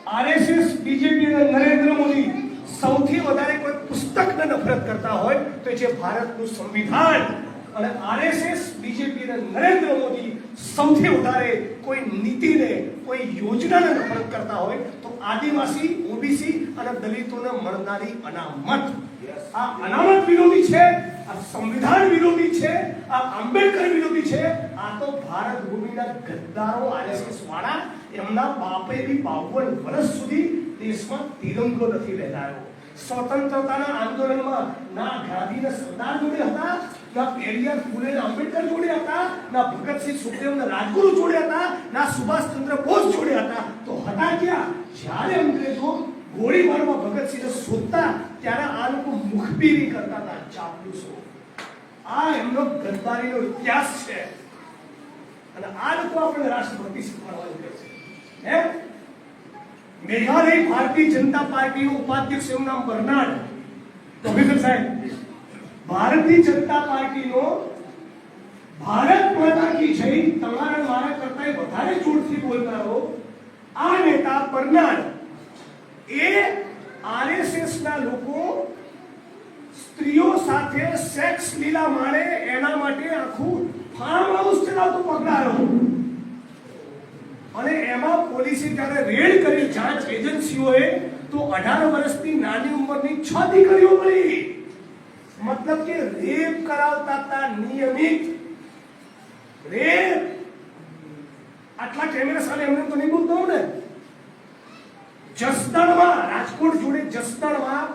આરએસએસ, બીજેપી અને નરેન્દ્ર મોદી સૌથી વધારે કોઈ પુસ્તકને નફરત કરતા હોય તો એ છે ભારતનું સંવિધાન. અને આરએસએસ, બીજેપી અને નરેન્દ્ર મોદી સૌથી વધારે કોઈ નીતિને, કોઈ યોજનાને નફરત કરતા હોય તો આદિવાસી, ઓબીસી અને દલિતોને મળનારી અનામત. આ અનામત વિરોધી છે, આ સંવિધાન વિરોધી છે, આ આંબેડકર વિરોધી છે. આ તો ભારત ભૂમિના ગદ્દારો, આરએસએસ વાળા, એમના બાપે બી 52 વર્ષ સુધી દેશમાં તિરંગો નથી લહેરાયો. સ્વતંત્રતાના આંદોલનમાં ના ગાંધીના સરદાર જોડે હતા, ના પેરિયાર ફૂલે આંબેડકર જોડે હતા, ના ભગતસિંહ સુખદેવના રાજગુરુ જોડે હતા, ના સુભાષચંદ્ર બોઝ જોડે હતા. તો હતા ક્યાં? જ્યારે અંગ્રેજો ગોળીબારમાં ભગતસિંહને શોધતા ત્યારે આ લોકો મુખબીરી કરતા હતા, ચાપલુસો. આ એમનો ગદ્દારીનો ઇતિહાસ છે. અને આ લોકો આપણે રાષ્ટ્રભક્તિ શીખવાડવાનું કહે છે. હે, મેઘાલય ભારતીય જનતા પાર્ટીનું ઉપાધ્યક્ષ, એનું નામ બર્નાર્ડ. પ્રોફેસર સાહેબ, ભારતીય જનતા પાર્ટીનો ભારત માતા કી જય તમારા મારા કરતા વધારે જોરથી બોલનારો આ નેતા બર્નાર્ડ એ આરએસએસ ના લોકો સ્ત્રીઓ સાથે સેક્સ લીલા માણે એના માટે આખું ફાર્મ હાઉસ ચલાવતું પકડાયો. અને એમાં પોલીસે જ્યારે રેડ કરી, જાંચ એજન્સીઓએ, તો 18 વર્ષની નાની ઉંમરની 6 દીકરીઓ મળી. મતલબ કે રેપ કરાવતા હતા, નિયમિત રેપ. આટલા કેમેરા સામે એમને તો નહીં બોલતો હું ને. જસદણમાં, રાજકોટ જોડે જસદણમાં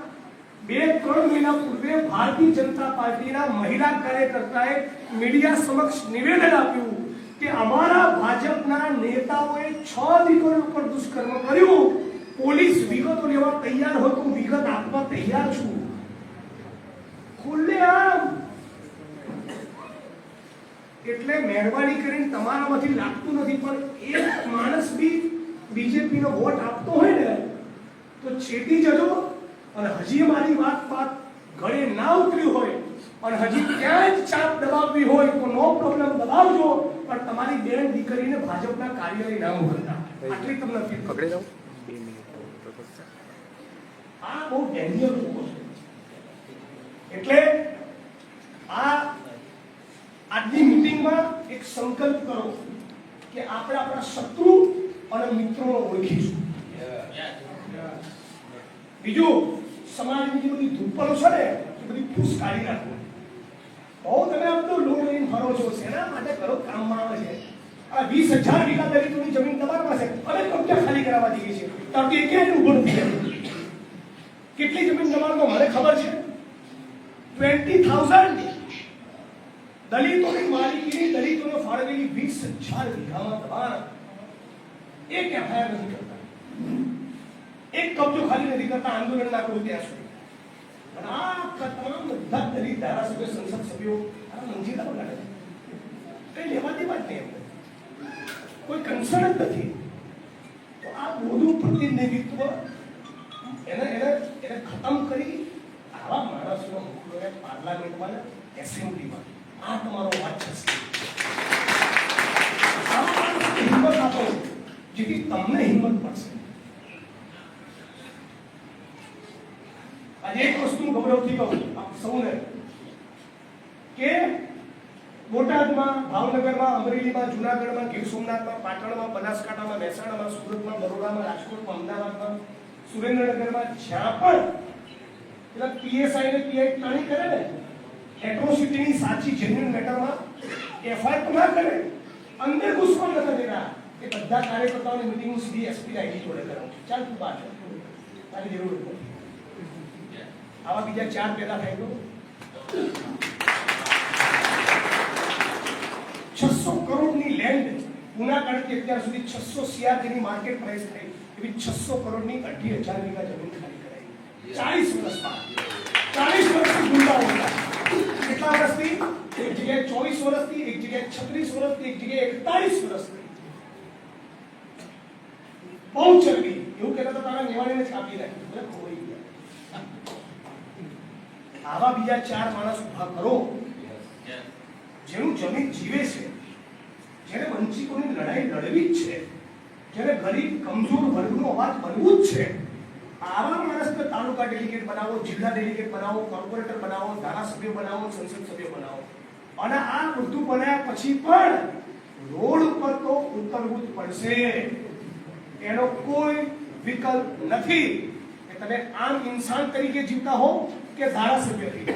2-3 મહિના પૂર્વે ભારતીય જનતા પાર્ટીના મહિલા કાર્યકર્તાએ મીડિયા સમક્ષ નિવેદન આપ્યું કે અમારા ભાજપના નેતાઓએ 6 દીકરીઓ ઉપર દુષ્કર્મ કર્યું. પોલીસ વિગતો લેવા તૈયાર હોય તો વિગત આપવા તૈયાર છું. ખુલ્લેઆમ. એટલે મહેરબાની કરીને તમારામાંથી લાગતું નથી, પણ એક માણસ બી બીજેપી નો વોટ આપતો હોય ને તો ચેતી જજો. અને હજી મારી વાત ગળે ના ઉતરી હોય અને હજી ક્યાં જ ચાપ દબાવવી હોય તો નો પ્રોબ્લેમ દબાવજો, પણ તમારી બેન દીકરીને ભાજપના કાર્યાલય ના મોકલતા. આટલી તમને અપીલ પકડી દઉં. આ બહુ ડેન્જર લોકો છે. એટલે આજની મીટિંગમાં એક સંકલ્પ કરો કે આપણે આપણા શત્રુ અને મિત્રોને ઓળખીશું. બીજું, સમાજની જે બધી ધૂપલો છે ને એ બધી ફૂસ કાઢી નાખો. બહુ તમે આમ તો લોન લઈને ફરો છો, શેના માટે કરો? કામમાં આવે છે. આ 20,000 વીઘા દલિતોની જમીન તમારી પાસે, અમે કબજા ખાલી કરાવવા દઈએ છીએ. કારણ કે એ ક્યાંય ઉભો નથી થયો. કેટલી જમીન તમારમાં મને ખબર છે. 20,000 દલિતોની માલિકીની, દલિતોને ફાળવેલી 20,000 વીઘામાં દબાણ. એક એફઆઈઆર નથી કરતા, એક કબજો ખાલી નથી કરતા આંદોલન ના કરું ત્યાં સુધી. અને આ તમામ બધા દલિત ધારાસભ્ય, સંસદ સભ્યો આ મંજીરા વગાડે છે. કઈ લેવા દેવા જ નહીં, એમને કોઈ કન્સર્ન જ નથી. તો આ બધું પ્રતિનિધિત્વ એને ખતમ કરી આવા માણસોનો મોકલો પાર્લામેન્ટમાં, એસેમ્બલીમાં. આ તમારો વાત છે. હિંમત આપો જેથી તમને હિંમત મળશે. આજે એક વસ્તુ ગૌરવથી કહું આપ સૌને કે બોટાદમાં, ભાવનગરમાં, અમરેલીમાં, જુનાગઢમાં, ગીર સોમનાથમાં, પાટણમાં, બનાસકાંઠામાં, મહેસાણામાં, સુરતમાં, બરોડામાં, રાજકોટમાં, અમદાવાદમાં, સુરેન્દ્રનગરમાં જ્યાં પણ પેલા પીએસઆઈ ને પીઆઈ તાણી કરે ને એટ્રોસિટીની સાચી જેન્યુઇન મેટરમાં એફઆઈઆર તો ના કરે, અંદર ઘૂસવા નતા દેતા. એ બધા કાર્યકર્તાઓની મીટિંગ હું સીધી એસપી આઈજી જોડે કરાવું છું. ચાલ તું બહાર તારી જરૂર નથી. આવા બીજા 4 પેદા થાય તો 600 કરોડની લેન્ડ ઉનાકાળથી અત્યાર સુધી 600 CR જેની માર્કેટ પ્રાઇસ થઈ એવી 600 કરોડની 28,000 વીઘા જમીન ખાલી કરાઈ 40 વર્ષમાં. 40 વર્ષથી ગુંડાઓ હતા. કેટલા વર્ષથી, એક જગ્યાએ 24 વર્ષથી, એક જગ્યાએ 36 વર્ષથી, એક જગ્યાએ 41 વર્ષથી. બહુ ચરબી. એવું કહેતા તો તારા નિવાણીને છાપી નાખી, એટલે ખોવાઈ ગયા. આવા બીજા 4 માણસ ઉભા કરો જેનું જમીન જીવે છે, જેને વંચિતોની લડાઈ લડવી જ છે, જેને ગરીબ કમજોર વર્ગનો અવાજ બનવું જ છે. આવા માણસને તાલુકા ડેલિગેટ બનાવો, જિલ્લા ડેલિગેટ બનાવો, કોર્પોરેટર બનાવો, ધારાસભ્ય બનાવો, સંસદ સભ્ય બનાવો. અને આ બધું બનાવ્યા પછી પણ રોડ ઉપર તો ઉતરવું જ પડશે. એનો કોઈ વિકલ્પ નથી કે તમે આમ ઇન્સાન તરીકે જીવતા હો કે ધારાસભ્ય તરીકે.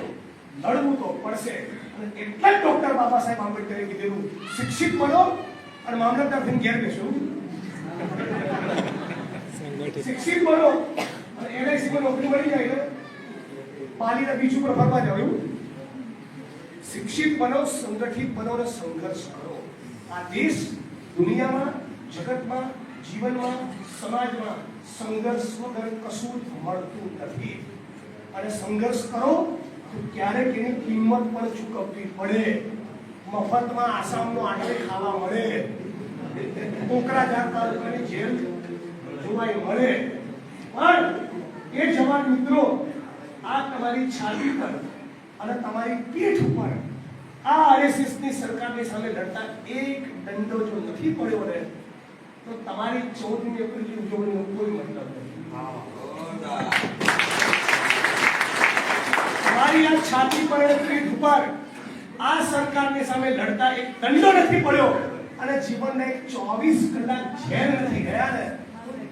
લડવું તો પડશે. અને એટલે જ ડોક્ટર બાબા સાહેબ આંબેડકરે કીધેલું, શિક્ષિત બનો અને મામલતદાર થઈને ઘેર બેસો. શિક્ષિત બનો અને LIC માં નોકરી મળી જાય ને પાલીના બીચ ઉપર ફરવા જાવ. એવું શિક્ષિત બનો, સંગઠિત બનો અને સંઘર્ષ કરો. આ દેશ દુનિયામાં, જગતમાં, જીવનમાં, સમાજમાં સંઘર્ષ વગર કશું જ મળતું નથી. અને સંઘર્ષ કરો તો ક્યારેક એની કિંમત પણ ચૂકવવી પડે. મફતમાં આસામનો આટલે ખાવા મળે, કોકરાજાર તાલુકાની જેલ જોવાય મળે. પણ એ જવાન મિત્રો, આ તમારી છાતી પર અને તમારી પીઠ ઉપર આ RSS ની સરકારની સામે લડતા એક દંડો જો નથી પડ્યો ને તો તમારી 14મી એપ્રિલની ઉજવણીનો કોઈ મતલબ નથી. તમારી આ છાતી પર અને પીઠ ઉપર આ સરકારની સામે લડતા એક દંડો નથી પડ્યો અને જીવનના 24 કલાક જેલ નથી ગયા ને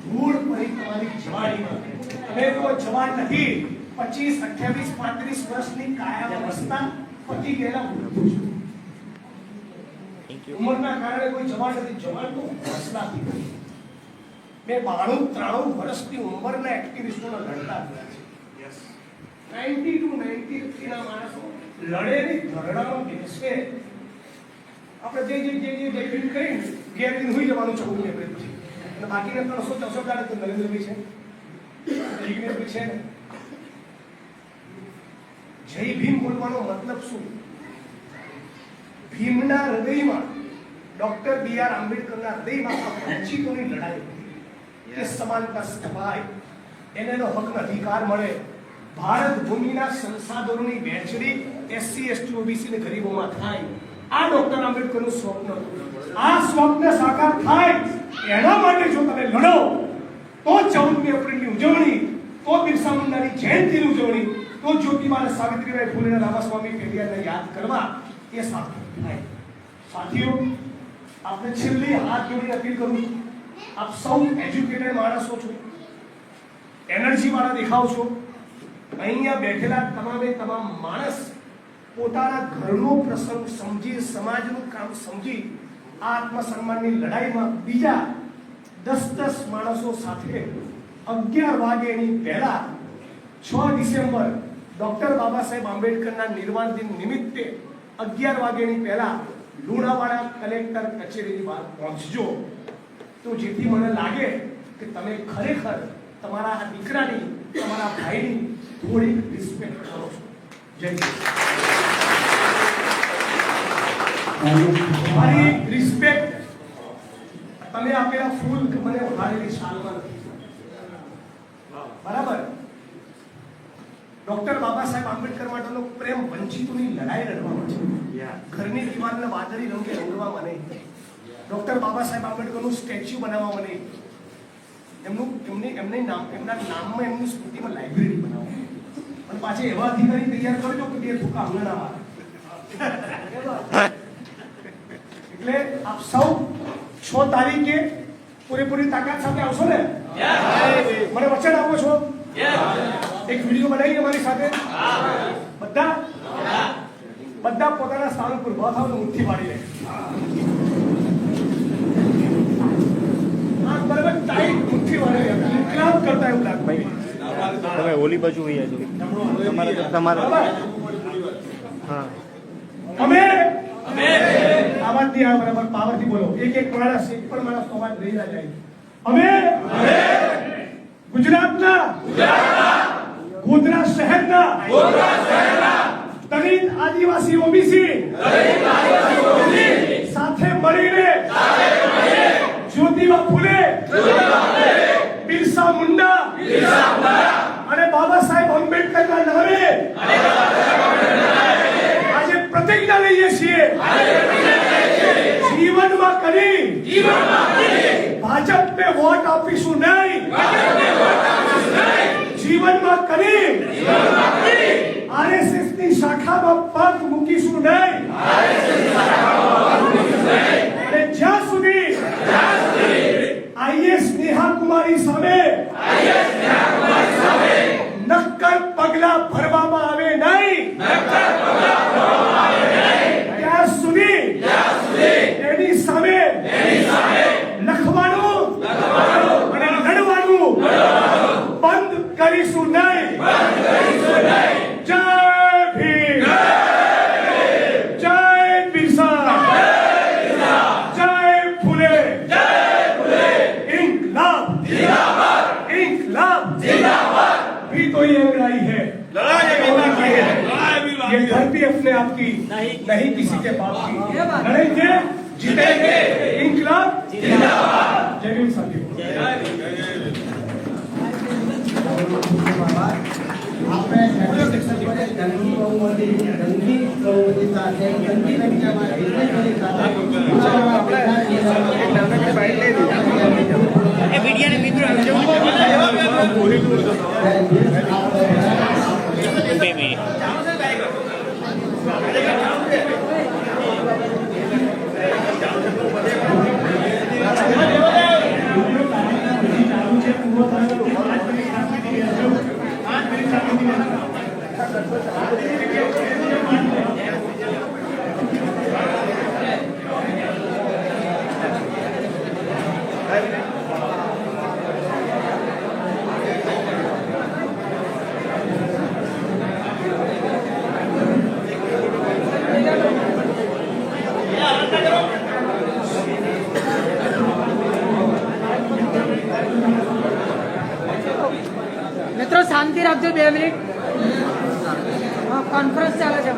ધૂળ પડી તમારી જવાનીમાં. તમે તો જવાન નથી, 25, 28, 35 વર્ષની કાયા અવસ્થા પતી ગયેલા વૃદ્ધો છો. ઉંમરના કારણે કોઈ જવાન નથી. જવાન તો હસલાથી નથી. મેં 92-93 વર્ષની ઉંમરના એક્ટિવિસ્ટોને લડતા જોયા છે. 90 to 93 ના માણસો લડે નહીં, ધરણામાં બેસે. આપણે જે ફીલ કરીને ઘેર જઈને હોઈ જવાનું 14મી એપ્રિલ પછી. અને બાકીના 364 તો નરેન્દ્રભાઈ છે, જિગ્નેશભાઈ છે ને. જય ભીમ બોલવાનો મતલબ શું? ભીમના હૃદયમાં, ડોક્ટર BR આંબેડકરના હૃદયમાં વંચિતોની લડાઈ હતી કે સમાનતા સ્થપાય, એને હક અધિકાર મળે, ભારત ભૂમિના સંસાધનોની વહેંચણી SC, ST, OBC ને ગરીબોમાં થાય. આ ડોક્ટર આંબેડકરનું સ્વપ્ન હતું. આ સ્વપ્ન સાકાર થાય એના માટે જો તમે લડો તો 14મી એપ્રિલની ઉજવણી, તો બિરસા મુંડાની જયંતિની ઉજવણી, તો જ્યોતિબા અને સાવિત્રીબાઈ ફૂલે અને રામાસ્વામી પેરિયારને યાદ કરવા એ સાર્થક થાય. સાથીઓ, આપણે છેલ્લી હાથ જોડીને અપીલ કરું છું, આપ સૌ એજ્યુકેટેડ માણસો છો, એનર્જી વાળા દેખાવ છો. અહીંયા બેઠેલા તમામે તમામ માણસ પોતાના ઘરનો પ્રસંગ સમજી, સમાજનું કામ સમજી આ આત્મસન્માનની લડાઈમાં બીજા 10 માણસો સાથે 11 વાગ્યાની પહેલા 6 ડિસેમ્બર ડોક્ટર બાબા સાહેબ આંબેડકરના નિર્વાણ દિન નિમિત્તે 11 વાગ્યાની પહેલા લુણાવાડા કલેક્ટર કચેરીની બહાર પહોંચજો. તો જેથી મને લાગે કે તમે ખરેખર તમારા આ દીકરાની, તમારા ભાઈની થોડીક રિસ્પેક્ટ કરો છો. જય મારી રિસ્પેક્ટ તમે આપેલા ફૂલ કે મને ઉઘાડેલી શાલમાં નથી. બરાબર? ડોક્ટર બાબા સાહેબ આંબેડકર માટેનો પ્રેમ વંચિતોની લડાઈ લડવામાં છે, ઘરની દિવાલને વાદળી રંગે રંગવામાં નહીં. ડોક્ટર બાબા સાહેબ આંબેડકરનું સ્ટેચ્યુ બનાવવામાં નહીં. એમના નામમાં, એમની સ્મૃતિમાં લાઇબ્રેરી બનાવો. અને પાછી એવા અધિકારી તૈયાર કરજો કે 2 ધોકા અમને ના મારે. એટલે આપ સૌ 6 તારીખે પૂરેપૂરી તાકાત સાથે આવશો ને? મને વચન આપો છો? એક વિડીયો બનાવી અમારી સાથે બધા પોતાના સ્થાન ઉપર ઉભા થાવ, મુઠ્ઠી મારી લે. આ બરાબર ટાઈટ મુઠ્ઠી મારી લે. ઇન્કલાબ કરતા એવું લાગે ભાઈ. તમે ઓલી બાજુ વહી આવજો. તમારા હા, અમે આવાજથી આ બરાબર પાવરથી બોલો. એક માણસ, એક પણ માણસ અવાજ રહી ના જાય. અમે ગુજરાતના ગોધરા શહેરના દલિત આદિવાસી ઓબીસી સાથે મળીને જ્યોતિબા ફૂલે, બિરસા મુંડા અને બાબા સાહેબ આંબેડકરના નામે આજે પ્રતિજ્ઞા લઈએ છીએ જીવનમાં કરી ભાજપને વોટ આપીશું નહીં, જીવનમાં કરી આરએસએસ ની શાખામાં પગ મૂકીશું નહીં અને જ્યાં સુધી આઈએસ નેહા કુમારી સામે નક્કર પગલા ભરવામાં આવે નહીં ત્યાં સુધી એની સામે લખવાનું અને લડવાનું બંધ કરીશું નહીં. જય ભીમ, જય બિરસા, જય ફૂલે, इंकलाब इंकलाब भी तो ये लड़ाई है, ये धरती अपने आप की नहीं किसी के बाप की. लड़ेंगे जीतेंगे, इंकलाब जिंदाबाद. जय भीम साथियों. આપણે જંગી પ્રવૃત્તિ સાથે જંગી સંખ્યામાં વિદ્યાર્થીઓ સાથે બે મિનિટ. મિત્રો શાંતિ રાખજો, 2 મિનિટ. કોન્ફરન્સ ચાલે છે.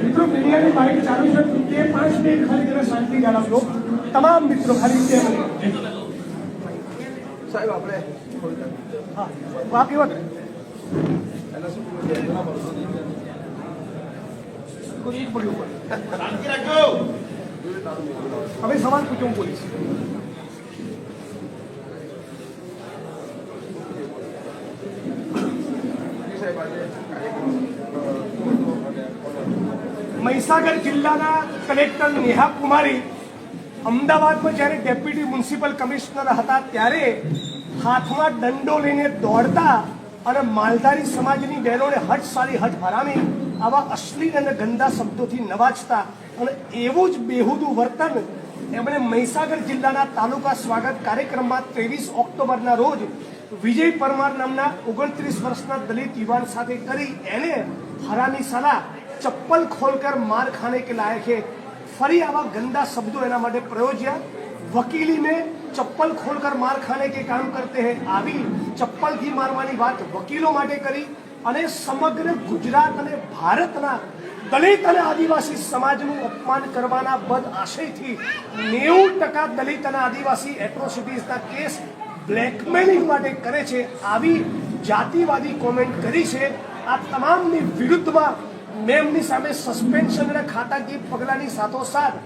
મિત્રો મીડિયાની બાઇક ચાલુ છે, 5 મિનિટ ખાલી જરા શાંતિ જાળવજો તમામ મિત્રો. ખાલી 2 મિનિટ સાહેબ. આપણે હા બાકી વાત હવે સવાલ પૂછો, હું બોલીશ. મહીસાગર જિલ્લાના કલેક્ટર નેહા કુમારી અમદાવાદમાં જ્યારે ડેપ્યુટી મ્યુનિસિપલ કમિશનર હતા ત્યારે હાથમાં દંડો લઈને દોડતા અને માલધારી સમાજની બહેનોને હટ સારી હટ હરામી આવા અશ્લીલ અને ગંદા શબ્દોથી નવાજતા અને એવું જ બેહુદું વર્તન એમણે મહીસાગર જિલ્લાના તાલુકા સ્વાગત કાર્યક્રમમાં 23 ઓક્ટોબરના રોજ વિજય પરમાર નામના 29 વર્ષના દલિત યુવાન સાથે કરી એને હરામી સાલા ચપ્પલ ખોલકર માર ખાને કે લાયક है. ફરી આવા ગંદા શબ્દો એના માટે પ્રયોજ્યા. વકીલી में चप्पल खोलकर मार खाने के काम करते हैं આવી ચપ્પલથી મારવાની વાત વકીલો માટે કરી અને સમગ્ર ગુજરાત અને ભારતના દલિત અને આદિવાસી સમાજનું અપમાન કરવાના બદ આશયથી 90% દલિત અને આદિવાસી એટ્રોસિટીઝના કેસ બ્લેકમેલિંગ માટે કરે છે આવી જાતિવાદી કોમેન્ટ કરી છે. આ તમામની વિરુદ્ધમાં મેં એમની સામે સસ્પેન્શન અને ખાતાકીય પગલાંની સાથોસાથ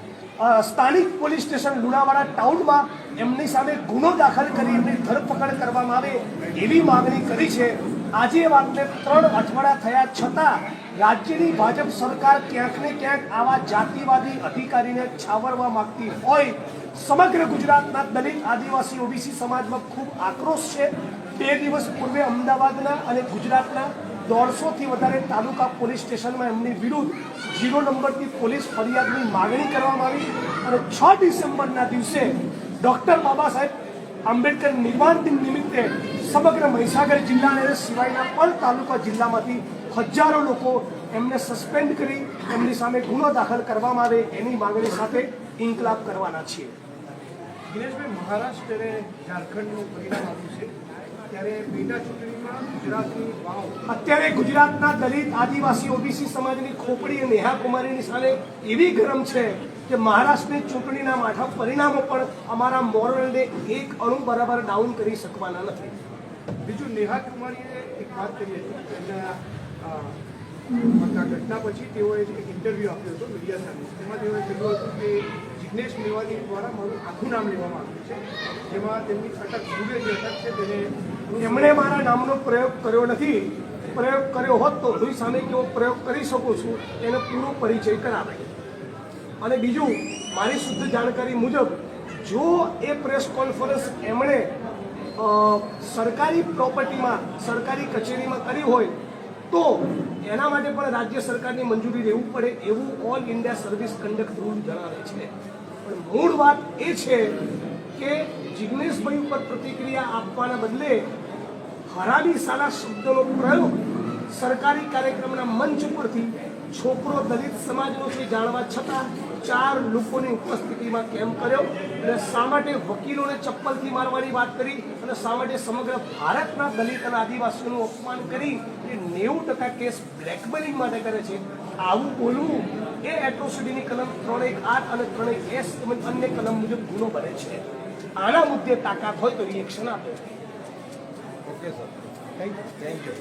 સ્થાનિક પોલીસ સ્ટેશન લુણાવાડા ટાઉનમાં એમની સામે ગુનો દાખલ કરી એમની ધરપકડ કરવામાં આવે એવી માંગણી કરી છે. આજે વાતને 3 અઠવાડિયા થયા છતાં રાજ્યની ભાજપ સરકાર ક્યાંક ને ક્યાંક આવા જાતિવાદી અધિકારીને છાવરવા માંગતી હોય. સમગ્ર ગુજરાતના દલિત આદિવાસી ઓબીસી સમાજમાં ખૂબ આક્રોશ છે. 2 દિવસ પૂર્વે અમદાવાદના અને ગુજરાતના 150થી વધારે તાલુકા પોલીસ સ્ટેશનમાં એમની વિરુદ્ધ 0 નંબરથી પોલીસ ફરિયાદની માગણી કરવામાં આવી અને 6 ડિસેમ્બરના દિવસે ડોક્ટર બાબા સાહેબ આંબેડકર નિર્વાણ દિન નિમિત્તે સમગ્ર મહીસાગર જિલ્લા અને સિવાયના પણ તાલુકા જિલ્લામાંથી હજારો લોકો એમને સસ્પેન્ડ કરી એમની સામે ગુનો દાખલ કરવામાં આવે એની માંગણી સાથે ઇન્કલાબ કરવાના છીએ. દિનેશભાઈ, મહારાષ્ટ્ર અને ઝારખંડનું પરિણામ આવ્યું છે ત્યારે પેટા ચૂંટણીમાં ગુજરાતની વાવ અત્યારે ગુજરાતના દલિત આદિવાસી ઓબીસી સમાજની ખોપડી નેહા કુમારીની સામે એવી ગરમ છે કે મહારાષ્ટ્રની ચૂંટણીના માઠા પરિણામો પણ અમારા મોરલને એક અણુ બરાબર ડાઉન કરી શકવાના નથી. બીજું, નેહા કુમારીએ એક વાત કરી હતી કે એમના ઘટના પછી તેઓએ એક ઇન્ટરવ્યૂ આપ્યો હતો મીડિયા સામે. તેમાં તેઓએ કહ્યું હતું કે જિગ્નેશ મેવાણી દ્વારા મારું આખું નામ લેવામાં આવ્યું છે, જેમાં તેમની અટક પૂરે જે અટક છે તેને એમણે મારા નામનો પ્રયોગ કર્યો નથી. પ્રયોગ કર્યો હોત તો હું સામે કેવો પ્રયોગ કરી શકું છું એનો પૂરો પરિચય કરાવે. અને બીજું, મારી શુદ્ધ જાણકારી મુજબ જો એ પ્રેસ કોન્ફરન્સ એમણે સરકારી પ્રોપર્ટીમાં સરકારી કચેરીમાં કરી હોય તો એના માટે પણ રાજ્ય સરકારની મંજૂરી લેવું પડે એવું all India service conduct rule જણાવે છે. પણ મૂળ વાત એ છે કે જિગ્નેશભાઈ ઉપર પ્રતિક્રિયા આપવાના બદલે હરામી સાલા શબ્દનો પ્રયોગ સરકારી કાર્યક્રમના મંચ પરથી છોકરો દલિત સમાજનો છે જાણવા છતાં 4 લોકોની ઉપસ્થિતિમાં કેમ કર્યો અને શા માટે વકીલોને ચપ્પલથી મારવાની વાત કરી અને શા માટે સમગ્ર ભારતના દલિત અને આદિવાસીઓનું અપમાન કરી એ 90% કેસ બ્લેકમેલિંગ માટે કરે છે. આવું બોલવું એ એટ્રોસિટીની કલમ 318 અને 3S તેમજ અન્ય કલમ મુજબ ગુનો બને છે. આના મુદ્દે તાકાત હોય તો રિએક્શન આપે. Okay sir, thank you.